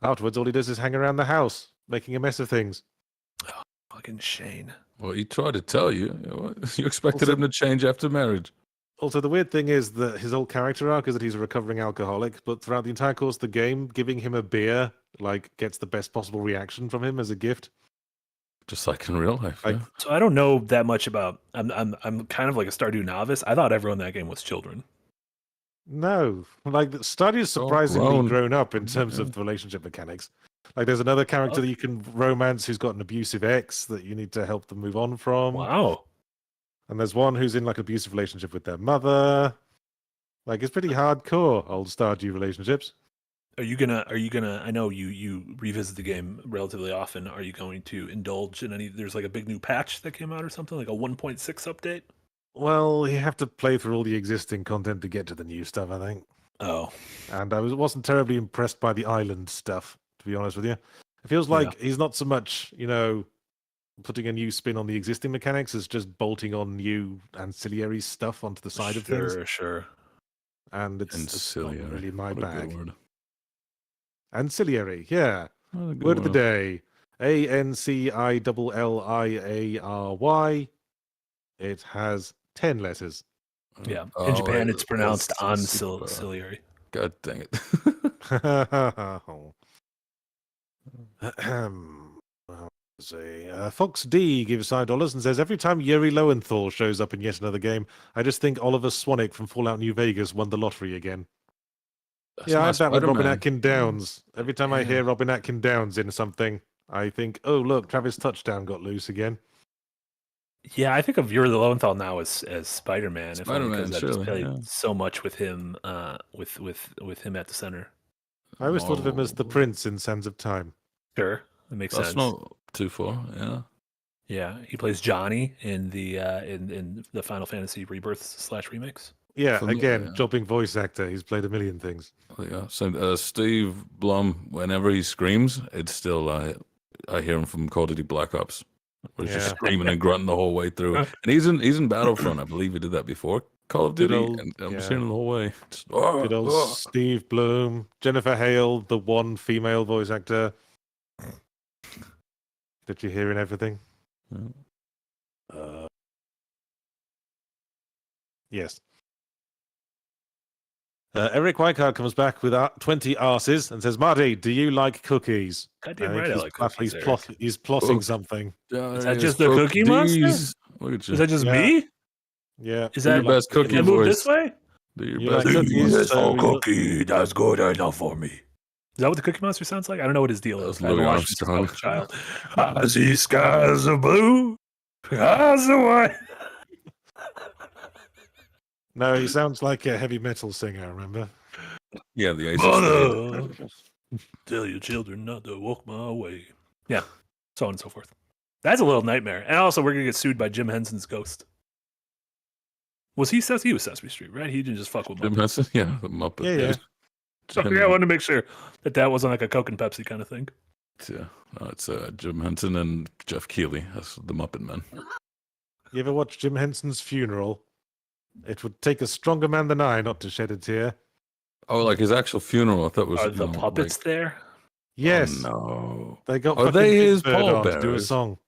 [SPEAKER 2] afterwards all he does is hang around the house, making a mess of things.
[SPEAKER 4] Oh, fucking Shane.
[SPEAKER 3] Well, he tried to tell you. You expected him to change after marriage.
[SPEAKER 2] Also, the weird thing is that his whole character arc is that he's a recovering alcoholic, but throughout the entire course of the game, giving him a beer like gets the best possible reaction from him as a gift.
[SPEAKER 3] Just like in real life.
[SPEAKER 2] Like,
[SPEAKER 3] yeah.
[SPEAKER 4] So I don't know that much about. I'm kind of like a Stardew novice. I thought everyone in that game was children.
[SPEAKER 2] No, like Stardew's surprisingly
[SPEAKER 3] grown.
[SPEAKER 2] grown up in terms of the relationship mechanics. Like, there's another character that you can romance who's got an abusive ex that you need to help them move on from.
[SPEAKER 4] Wow.
[SPEAKER 2] And there's one who's in like an abusive relationship with their mother. Like, it's pretty hardcore, old Stardew relationships.
[SPEAKER 4] Are you gonna? I know you revisit the game relatively often. Are you going to indulge in any? There's like a big new patch that came out or something, like a 1.6 update.
[SPEAKER 2] Well, you have to play through all the existing content to get to the new stuff, I think.
[SPEAKER 4] Oh,
[SPEAKER 2] And I wasn't terribly impressed by the island stuff, to be honest with you. It feels like he's not so much, putting a new spin on the existing mechanics as just bolting on new ancillary stuff onto the side of things.
[SPEAKER 4] Sure.
[SPEAKER 2] And it's not really my
[SPEAKER 3] What a good
[SPEAKER 2] bag.
[SPEAKER 3] word.
[SPEAKER 2] Ancillary, yeah.
[SPEAKER 3] What a good
[SPEAKER 2] Word of the day. ANCILLIARY. It has 10 letters.
[SPEAKER 4] Yeah. In Japan, it's pronounced ancillary.
[SPEAKER 3] God dang it.
[SPEAKER 2] Fox D gives $5 and says, "Every time Yuri Lowenthal shows up in yet another game, I just think Oliver Swanwick from Fallout New Vegas won the lottery again."
[SPEAKER 3] That's
[SPEAKER 2] Yeah, I
[SPEAKER 3] my
[SPEAKER 2] had that with Robin
[SPEAKER 3] Spider-Man.
[SPEAKER 2] Atkin Downs. Every time I hear Robin Atkin Downs in something, I think, oh, look, Travis Touchdown got loose again.
[SPEAKER 4] Yeah, I think of Yuri Lowenthal now as Spider-Man.
[SPEAKER 3] Spider-Man,
[SPEAKER 4] because I just
[SPEAKER 3] surely,
[SPEAKER 4] played so much with him, with him at the center.
[SPEAKER 2] I always thought of him as the
[SPEAKER 3] Marvel.
[SPEAKER 2] prince in Sands of Time.
[SPEAKER 4] Sure, that makes
[SPEAKER 3] That's
[SPEAKER 4] sense.
[SPEAKER 3] not too far, yeah.
[SPEAKER 4] Yeah, he plays Johnny in the in the Final Fantasy Rebirth / remix.
[SPEAKER 2] Yeah,
[SPEAKER 3] Familiar,
[SPEAKER 2] again,
[SPEAKER 3] yeah.
[SPEAKER 2] jobbing voice actor. He's played a million things.
[SPEAKER 3] Yeah. So Steve Blum, whenever he screams, it's still I hear him from Call of Duty Black Ops. Where he's just screaming and grunting the whole way through. And he's in Battlefront. I believe he did that before Call of
[SPEAKER 2] Good
[SPEAKER 3] Duty.
[SPEAKER 2] old-
[SPEAKER 3] and I'm
[SPEAKER 2] yeah.
[SPEAKER 3] just hearing him the whole way. Just,
[SPEAKER 2] Good old Steve Bloom, Jennifer Hale, the one female voice actor that you hear in everything. Yes. Eric Weikart comes back with 20 arses and says, "Marty, do you like cookies?"
[SPEAKER 4] Goddamn
[SPEAKER 2] think
[SPEAKER 4] right, I
[SPEAKER 2] he's
[SPEAKER 4] like
[SPEAKER 2] plot-
[SPEAKER 4] cookies.
[SPEAKER 2] he's,
[SPEAKER 4] Eric.
[SPEAKER 2] he's plotting
[SPEAKER 3] Oh.
[SPEAKER 2] something.
[SPEAKER 3] Is
[SPEAKER 4] that just the Cookie Monster?
[SPEAKER 3] Look at you.
[SPEAKER 4] Is that just
[SPEAKER 2] Yeah.
[SPEAKER 4] me?
[SPEAKER 2] Yeah.
[SPEAKER 4] Is
[SPEAKER 3] Do
[SPEAKER 4] that
[SPEAKER 3] your best
[SPEAKER 4] can
[SPEAKER 3] cookie
[SPEAKER 4] I move
[SPEAKER 3] voice.
[SPEAKER 4] this way?
[SPEAKER 3] Do your
[SPEAKER 2] You
[SPEAKER 3] best
[SPEAKER 2] like
[SPEAKER 3] cookie
[SPEAKER 2] cookies?
[SPEAKER 3] voice.
[SPEAKER 2] So we look-
[SPEAKER 4] cookie, that's good enough for me. Is that what the Cookie Monster sounds like? I don't know what his deal
[SPEAKER 3] That
[SPEAKER 4] is.
[SPEAKER 3] was
[SPEAKER 4] I haven't
[SPEAKER 3] Louis
[SPEAKER 4] watched it since I was a
[SPEAKER 3] Armstrong.
[SPEAKER 4] child. I see skies of blue, skies of white.
[SPEAKER 2] No, he sounds like a heavy metal singer, remember?
[SPEAKER 3] Yeah, the Ace of Spades.
[SPEAKER 4] Mother, tell your children not to walk my way. Yeah, so on and so forth. That's a little nightmare. And also, we're gonna get sued by Jim Henson's ghost. Was he Sesame Street, right? He didn't just fuck with
[SPEAKER 3] Jim
[SPEAKER 4] Muppets.
[SPEAKER 3] Henson? Yeah, the Muppet.
[SPEAKER 2] Yeah.
[SPEAKER 4] Okay, I wanted to make sure that wasn't like a Coke and Pepsi kind of thing.
[SPEAKER 3] Yeah. No, it's Jim Henson and Jeff Keighley. That's the Muppet Men.
[SPEAKER 2] You ever watch Jim Henson's funeral? It would take a stronger man than I not to shed a tear.
[SPEAKER 3] Oh, like his actual funeral. I thought it was
[SPEAKER 4] Are the puppets there?
[SPEAKER 2] Yes,
[SPEAKER 3] Oh, no.
[SPEAKER 2] they got
[SPEAKER 3] Are
[SPEAKER 2] fucking
[SPEAKER 3] they
[SPEAKER 2] Big
[SPEAKER 3] his
[SPEAKER 2] Bird on to do a
[SPEAKER 3] pallbearers?
[SPEAKER 2] song.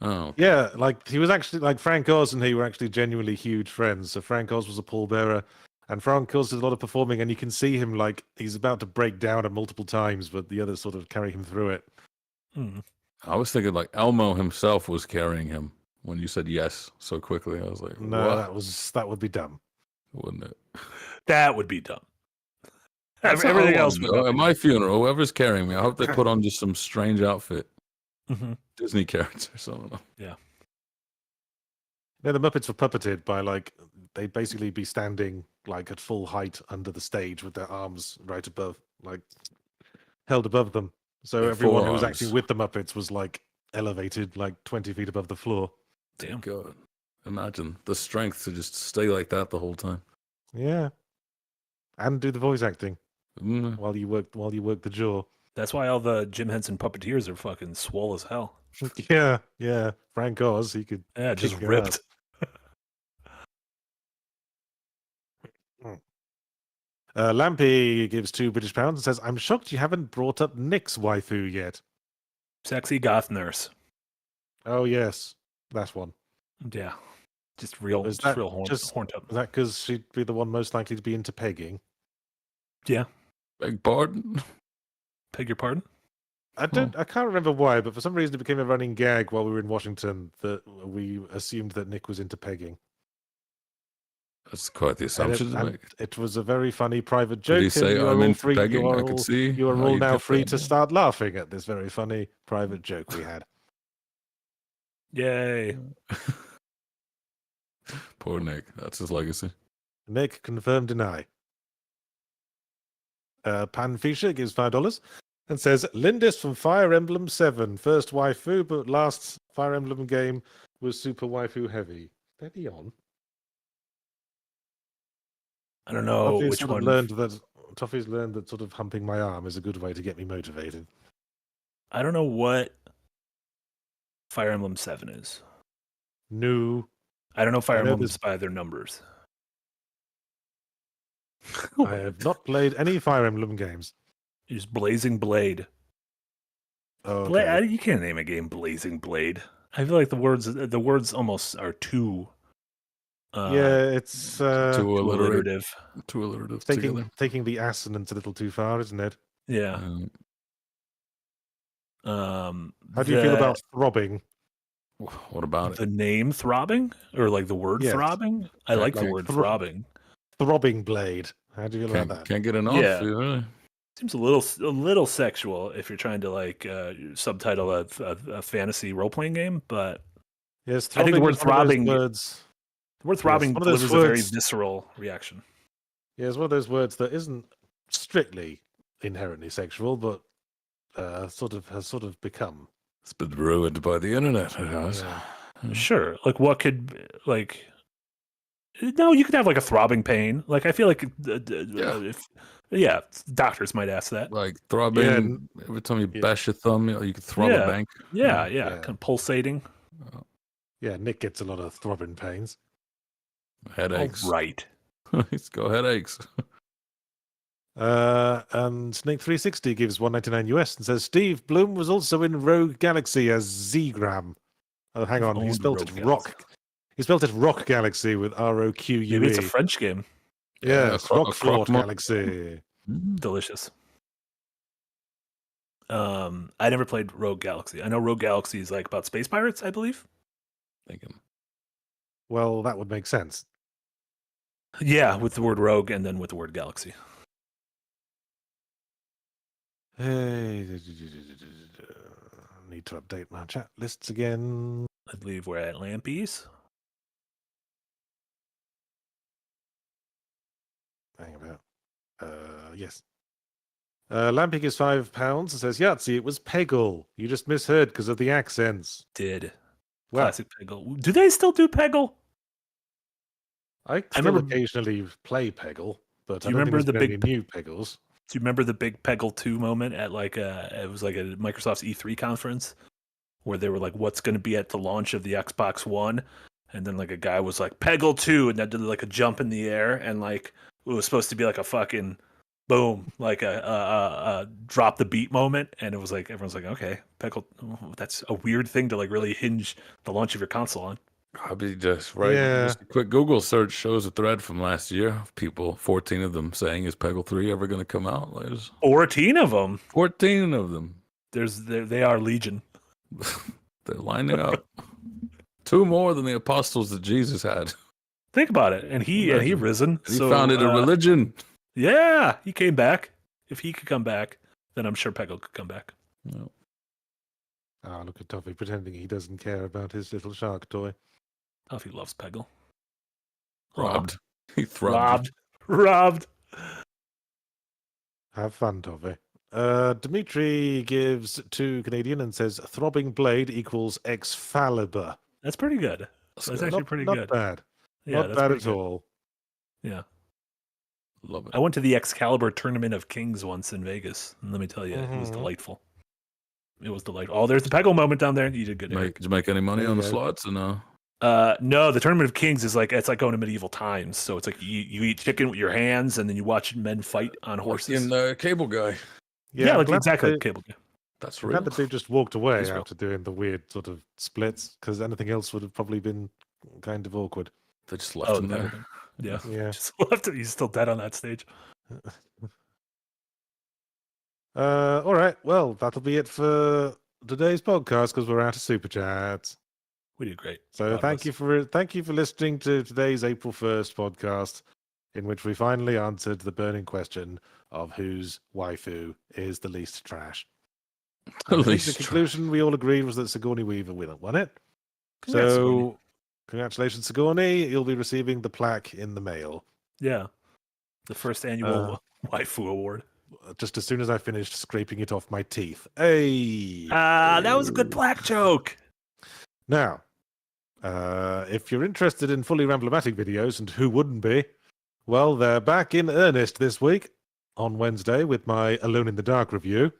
[SPEAKER 3] Oh,
[SPEAKER 2] Yeah, like he was actually like Frank Oz and he were actually genuinely huge friends. So Frank Oz was a pallbearer, and Frank Oz did a lot of performing, and you can see him like he's about to break down at multiple times, but the others sort of carry him through it.
[SPEAKER 3] I was thinking like Elmo himself was carrying him when you said yes so quickly. I was like,
[SPEAKER 2] No,
[SPEAKER 3] what?
[SPEAKER 2] that would be dumb.
[SPEAKER 3] Wouldn't it?
[SPEAKER 4] That would be dumb.
[SPEAKER 3] That's how I
[SPEAKER 4] Everything
[SPEAKER 3] wanna
[SPEAKER 4] else would
[SPEAKER 3] go.
[SPEAKER 4] not
[SPEAKER 3] At
[SPEAKER 4] be
[SPEAKER 3] my funeral, whoever's carrying me, I hope they put on just some strange outfit.
[SPEAKER 4] dumb.
[SPEAKER 3] Disney character or something.
[SPEAKER 4] Yeah.
[SPEAKER 2] No, the Muppets were puppeted by like they'd basically be standing like at full height under the stage with their arms right above, like held above them. So
[SPEAKER 3] Their
[SPEAKER 2] everyone who was acting
[SPEAKER 3] forearms.
[SPEAKER 2] with the Muppets was like elevated like 20 feet above the floor.
[SPEAKER 4] Damn.
[SPEAKER 3] God. Imagine the strength to just stay like that the whole time.
[SPEAKER 2] Yeah, and do the voice acting
[SPEAKER 3] Mm.
[SPEAKER 2] while you work the jaw.
[SPEAKER 4] That's why all the Jim Henson puppeteers are fucking swole as hell.
[SPEAKER 2] Yeah. Frank Oz, he could
[SPEAKER 4] Yeah,
[SPEAKER 2] kick
[SPEAKER 4] just
[SPEAKER 2] your
[SPEAKER 4] ripped.
[SPEAKER 2] ass. Lampy gives £2 British and says, "I'm shocked you haven't brought up Nick's waifu yet."
[SPEAKER 4] Sexy goth nurse.
[SPEAKER 2] Oh yes, that one.
[SPEAKER 4] Yeah. Just real,
[SPEAKER 2] Is
[SPEAKER 4] just
[SPEAKER 2] that
[SPEAKER 4] real horned
[SPEAKER 2] just-
[SPEAKER 4] up.
[SPEAKER 2] Is that because she'd be the one most likely to be into pegging?
[SPEAKER 4] Yeah.
[SPEAKER 3] Beg pardon?
[SPEAKER 4] Beg your pardon?
[SPEAKER 2] I can't remember why, but for some reason it became a running gag while we were in Washington that we assumed that Nick was into pegging.
[SPEAKER 3] That's quite the assumption to
[SPEAKER 2] And
[SPEAKER 3] make.
[SPEAKER 2] it was a very funny private joke.
[SPEAKER 3] Did he say,
[SPEAKER 2] and you are
[SPEAKER 3] "I'm
[SPEAKER 2] all
[SPEAKER 3] into
[SPEAKER 2] free.
[SPEAKER 3] pegging"?
[SPEAKER 2] You are
[SPEAKER 3] I could
[SPEAKER 2] all,
[SPEAKER 3] see
[SPEAKER 2] you are
[SPEAKER 3] how
[SPEAKER 2] all
[SPEAKER 3] you'd
[SPEAKER 2] now
[SPEAKER 3] get
[SPEAKER 2] free
[SPEAKER 3] that,
[SPEAKER 2] to
[SPEAKER 3] yeah.
[SPEAKER 2] start laughing at this very funny private joke we had.
[SPEAKER 4] Yay.
[SPEAKER 3] Poor Nick. That's his legacy.
[SPEAKER 2] Nick, confirm, deny. Pan Fisher gives $5 and says, Lindis from Fire Emblem 7. First waifu, but last Fire Emblem game was super waifu heavy. Steady on.
[SPEAKER 4] I don't know
[SPEAKER 2] Toffee's
[SPEAKER 4] which
[SPEAKER 2] sort
[SPEAKER 4] one.
[SPEAKER 2] of learned that Toffee's learned that sort of humping my arm is a good way to get me motivated.
[SPEAKER 4] I don't know what Fire Emblem 7 is.
[SPEAKER 2] No.
[SPEAKER 4] I don't know Fire
[SPEAKER 2] I know
[SPEAKER 4] Emblems by their numbers.
[SPEAKER 2] I have not played any Fire Emblem games.
[SPEAKER 4] It's Blazing Blade.
[SPEAKER 2] Oh,
[SPEAKER 4] Bla- you can't name a game Blazing Blade. I feel like the words almost are too
[SPEAKER 2] yeah, it's
[SPEAKER 3] Too
[SPEAKER 4] alliterative.
[SPEAKER 3] Too alliterative together.
[SPEAKER 2] taking the assonance a little too far, isn't it?
[SPEAKER 4] Yeah.
[SPEAKER 2] How do you feel about throbbing?
[SPEAKER 3] What about
[SPEAKER 4] the
[SPEAKER 3] it?
[SPEAKER 4] name throbbing or like the word
[SPEAKER 2] Yes.
[SPEAKER 4] throbbing? I like the
[SPEAKER 3] like
[SPEAKER 4] word throbbing.
[SPEAKER 2] Throbbing blade. How do you feel about that?
[SPEAKER 3] Can't get enough.
[SPEAKER 4] Yeah.
[SPEAKER 3] Really.
[SPEAKER 4] Seems a little sexual if you're trying to like subtitle a fantasy role playing game, but
[SPEAKER 2] Yes,
[SPEAKER 4] I think the word
[SPEAKER 2] is one of those
[SPEAKER 4] throbbing-
[SPEAKER 2] words.
[SPEAKER 4] the word throbbing
[SPEAKER 2] one of those
[SPEAKER 4] delivers a very
[SPEAKER 2] words-
[SPEAKER 4] visceral reaction.
[SPEAKER 2] Yeah, it's one of those words that isn't strictly inherently sexual, but has sort of become.
[SPEAKER 3] It's been ruined by the internet. It has.
[SPEAKER 2] Yeah.
[SPEAKER 4] Sure. Like what could like no, you could have like a throbbing pain. Like I feel like doctors might ask that.
[SPEAKER 3] Like throbbing every time you bash your thumb, you can throb a bank.
[SPEAKER 4] Yeah,
[SPEAKER 2] Yeah.
[SPEAKER 4] kind of pulsating.
[SPEAKER 2] Yeah, Nick gets a lot of throbbing pains.
[SPEAKER 3] Headaches.
[SPEAKER 4] All right.
[SPEAKER 3] He's got headaches.
[SPEAKER 2] And Snake360 gives $1.99 US and says Steve Bloom was also in Rogue Galaxy as Zgram. Oh, hang on, he
[SPEAKER 4] Owned
[SPEAKER 2] spelled
[SPEAKER 4] Rogue
[SPEAKER 2] it
[SPEAKER 4] Galaxy.
[SPEAKER 2] Rock. He spelled it Rock Galaxy with ROQUE.
[SPEAKER 4] Maybe it's a French game.
[SPEAKER 2] Yeah, it's Rock
[SPEAKER 3] croque
[SPEAKER 2] Fort Galaxy.
[SPEAKER 4] Delicious. I never played Rogue Galaxy. I know Rogue Galaxy is like about space pirates, I believe.
[SPEAKER 3] Thinking.
[SPEAKER 2] Well, that would make sense.
[SPEAKER 4] Yeah, with the word rogue and then with the word galaxy.
[SPEAKER 2] Hey, need to update my chat lists again.
[SPEAKER 4] I believe we're at Lampies.
[SPEAKER 2] Hang about. Yes. Lampy gives £5 and says, Yahtzee, it was Peggle. You just misheard because of the accents.
[SPEAKER 4] Did.
[SPEAKER 2] Well,
[SPEAKER 4] Classic Peggle. Do they still do Peggle?
[SPEAKER 2] I still
[SPEAKER 4] remember-
[SPEAKER 2] occasionally play Peggle, but
[SPEAKER 4] Do
[SPEAKER 2] I
[SPEAKER 4] you
[SPEAKER 2] don't
[SPEAKER 4] remember
[SPEAKER 2] think
[SPEAKER 4] the
[SPEAKER 2] there's
[SPEAKER 4] big
[SPEAKER 2] been any new Peggles.
[SPEAKER 4] Do you remember the big Peggle 2 moment at like it was like a Microsoft's E3 conference where they were like, what's going to be at the launch of the Xbox One? And then like a guy was like, Peggle 2, and that did like a jump in the air, and like it was supposed to be like a fucking boom, like a drop the beat moment, and it was like everyone's like, okay, Peggle, that's a weird thing to like really hinge the launch of your console on.
[SPEAKER 3] I'll be just right.
[SPEAKER 2] Yeah.
[SPEAKER 3] Just a quick Google search shows a thread from last year of people, 14 of them saying, "Is Peggle 3 ever going to come out?" There's
[SPEAKER 4] 14 of them.
[SPEAKER 3] 14 of them.
[SPEAKER 4] They are legion.
[SPEAKER 3] They're lining up. 2 more than the apostles that Jesus had.
[SPEAKER 4] Think about it, and he
[SPEAKER 3] Imagine.
[SPEAKER 4] risen.
[SPEAKER 3] He
[SPEAKER 4] So,
[SPEAKER 3] founded a religion.
[SPEAKER 4] Yeah, he came back. If he could come back, then I'm sure Peggle could come back.
[SPEAKER 3] No.
[SPEAKER 2] Oh, look at Toffee pretending he doesn't care about his little shark toy.
[SPEAKER 4] Oh, if he loves Peggle.
[SPEAKER 3] Robbed. He throbbed.
[SPEAKER 4] Robbed.
[SPEAKER 2] Have fun, Toffee. Dimitri gives 2 Canadian and says throbbing blade equals Excalibur.
[SPEAKER 4] That's pretty good. That's
[SPEAKER 3] good.
[SPEAKER 4] actually pretty
[SPEAKER 2] not
[SPEAKER 4] good.
[SPEAKER 2] Bad.
[SPEAKER 4] Yeah,
[SPEAKER 2] Not
[SPEAKER 4] that's
[SPEAKER 2] bad
[SPEAKER 4] pretty
[SPEAKER 2] at
[SPEAKER 4] good.
[SPEAKER 2] all.
[SPEAKER 4] Yeah.
[SPEAKER 3] Love it.
[SPEAKER 4] I went to the Excalibur Tournament of Kings once in Vegas, and let me tell you, it was
[SPEAKER 2] Mhm.
[SPEAKER 4] delightful. It was delightful. Oh, there's the Peggle moment down there. You did good, Eric.
[SPEAKER 3] Did you make any money
[SPEAKER 2] There
[SPEAKER 3] on
[SPEAKER 2] you
[SPEAKER 3] the
[SPEAKER 2] go.
[SPEAKER 3] slots or no?
[SPEAKER 4] No, the Tournament of Kings is like, it's like going to medieval times. So it's like you eat chicken with your hands, and then you watch men fight on horses.
[SPEAKER 3] In the cable guy.
[SPEAKER 4] Yeah,
[SPEAKER 2] I'm
[SPEAKER 4] like
[SPEAKER 2] glad
[SPEAKER 4] exactly
[SPEAKER 2] they-
[SPEAKER 4] like cable game.
[SPEAKER 3] That's
[SPEAKER 2] I'm
[SPEAKER 3] real.
[SPEAKER 2] glad that they just walked away
[SPEAKER 3] He's real.
[SPEAKER 2] after doing the weird sort of splits, because anything else would have probably been kind of awkward.
[SPEAKER 3] They just left him
[SPEAKER 4] the Peggle
[SPEAKER 3] there.
[SPEAKER 4] game. Yeah.
[SPEAKER 2] Yeah.
[SPEAKER 4] Just left him. He's still dead on that stage.
[SPEAKER 2] All right. Well, that'll be it for today's podcast because we're out of super chats.
[SPEAKER 4] We did great.
[SPEAKER 2] So
[SPEAKER 4] Proud of
[SPEAKER 2] thank
[SPEAKER 4] us.
[SPEAKER 2] you for listening to today's April 1st podcast, in which we finally answered the burning question of whose waifu is the least trash.
[SPEAKER 3] The
[SPEAKER 2] And I think
[SPEAKER 3] least
[SPEAKER 2] the
[SPEAKER 3] trash.
[SPEAKER 2] conclusion we all agreed was that Sigourney Weaver won it.
[SPEAKER 4] Congrats,
[SPEAKER 2] so
[SPEAKER 4] Sigourney.
[SPEAKER 2] congratulations, Sigourney. You'll be receiving the plaque in the mail.
[SPEAKER 4] Yeah. The first annual waifu award.
[SPEAKER 2] Just as soon as I finished scraping it off my teeth. Hey!
[SPEAKER 4] That was a good plaque joke.
[SPEAKER 2] Now, if you're interested in fully Ramblematic videos, and who wouldn't be, well, they're back in earnest this week on Wednesday with my Alone in the Dark review.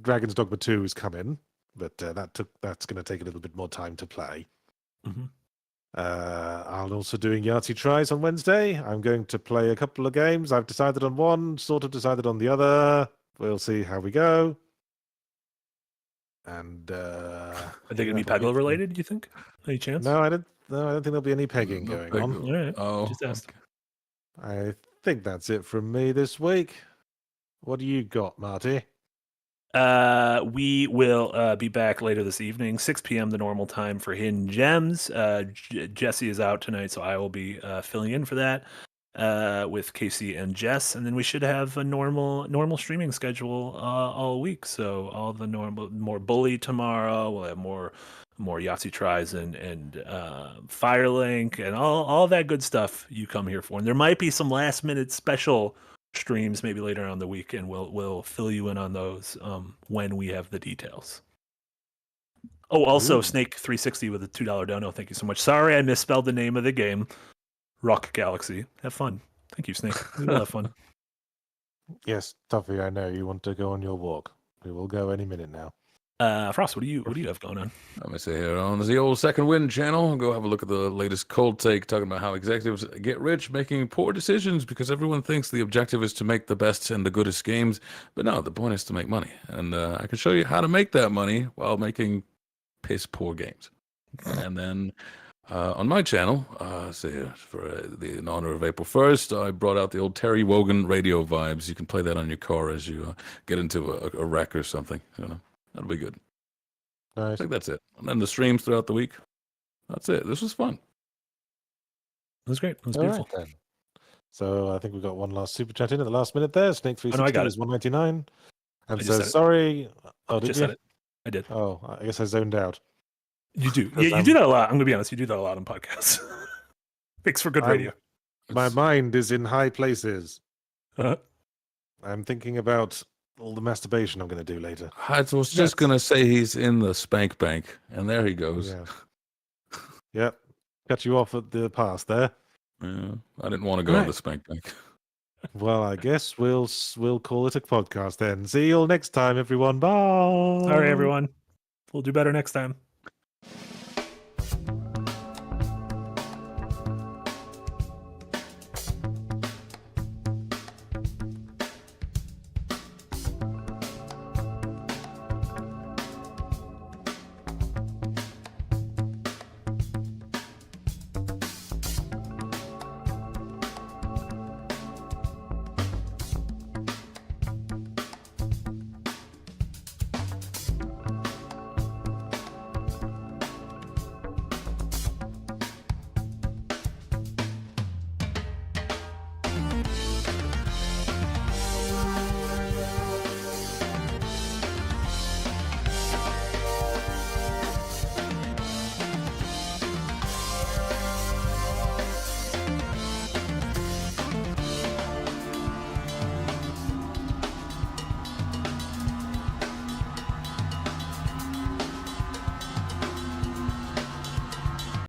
[SPEAKER 2] Dragon's Dogma 2 is coming, but that's going to take a little bit more time to play.
[SPEAKER 4] Mhm.
[SPEAKER 2] I'm also doing Yahtzee tries on Wednesday. I'm going to play a couple of games. I've decided on one, sort of decided on the other. We'll see how we go. And
[SPEAKER 4] Are they going to be Peggle related, you think? Any chance?
[SPEAKER 2] No, I don't think there'll be any pegging
[SPEAKER 3] No
[SPEAKER 2] going
[SPEAKER 3] Peggle.
[SPEAKER 2] on.
[SPEAKER 4] All right.
[SPEAKER 3] Oh,
[SPEAKER 4] Just asked.
[SPEAKER 2] I think that's it from me this week. What do you got, Marty?
[SPEAKER 4] We will be back later this evening, 6 p.m. the normal time for Hidden Gems. Jesse is out tonight, so I will be filling in for that with Casey and Jess, and then we should have a normal streaming schedule all week. So all the more Bully tomorrow. We'll have more Yahtzee tries and Firelink and all that good stuff you come here for. And there might be some last minute special streams maybe later on the week, and we'll fill you in on those when we have the details. Oh, also
[SPEAKER 2] Ooh.
[SPEAKER 4] Snake 360 with a $2 dono. Thank you so much. Sorry I misspelled the name of the game. Rock Galaxy. Have fun. Thank you, Snake. We will have fun.
[SPEAKER 2] Yes, Tuffy, I know you want to go on your walk. We will go any minute now.
[SPEAKER 4] Frost, what do you have going on?
[SPEAKER 3] Let me see here on the old Second Wind channel. Go have a look at the latest cold take talking about how executives get rich making poor decisions because everyone thinks the objective is to make the best and the goodest games. But no, the point is to make money. And I can show you how to make that money while making piss poor games. And then on my channel, in honor of April 1st, I brought out the old Terry Wogan radio vibes. You can play that on your car as you get into a wreck or something. You know, that'll be good. I
[SPEAKER 2] Nice.
[SPEAKER 3] think that's it. And then the streams throughout the week. That's it. This was fun.
[SPEAKER 4] It was great. It was
[SPEAKER 2] All
[SPEAKER 4] beautiful.
[SPEAKER 2] right, then. So I think we got one last super chat in at the last minute there. Snake 360
[SPEAKER 4] got it.
[SPEAKER 2] is 199. And
[SPEAKER 4] I just
[SPEAKER 2] says,
[SPEAKER 4] said it.
[SPEAKER 2] sorry. Oh, did
[SPEAKER 4] Just
[SPEAKER 2] you?
[SPEAKER 4] said it. I did.
[SPEAKER 2] Oh, I guess I zoned out.
[SPEAKER 4] You do.
[SPEAKER 2] Because
[SPEAKER 4] Yeah, you do that a lot. I'm gonna be honest. You do that a lot on podcasts. Makes for good radio.
[SPEAKER 2] My mind is in high places.
[SPEAKER 4] Uh-huh.
[SPEAKER 2] I'm thinking about all the masturbation I'm going to do later.
[SPEAKER 3] I was just going to say he's in the spank bank. And there he goes.
[SPEAKER 2] Yeah. Yep. Cut you off at the pass there.
[SPEAKER 3] Yeah, I didn't want to go in
[SPEAKER 2] Right.
[SPEAKER 3] the spank bank.
[SPEAKER 2] Well, I guess we'll call it a podcast then. See you all next time, everyone. Bye.
[SPEAKER 4] Sorry, everyone. We'll do better next time.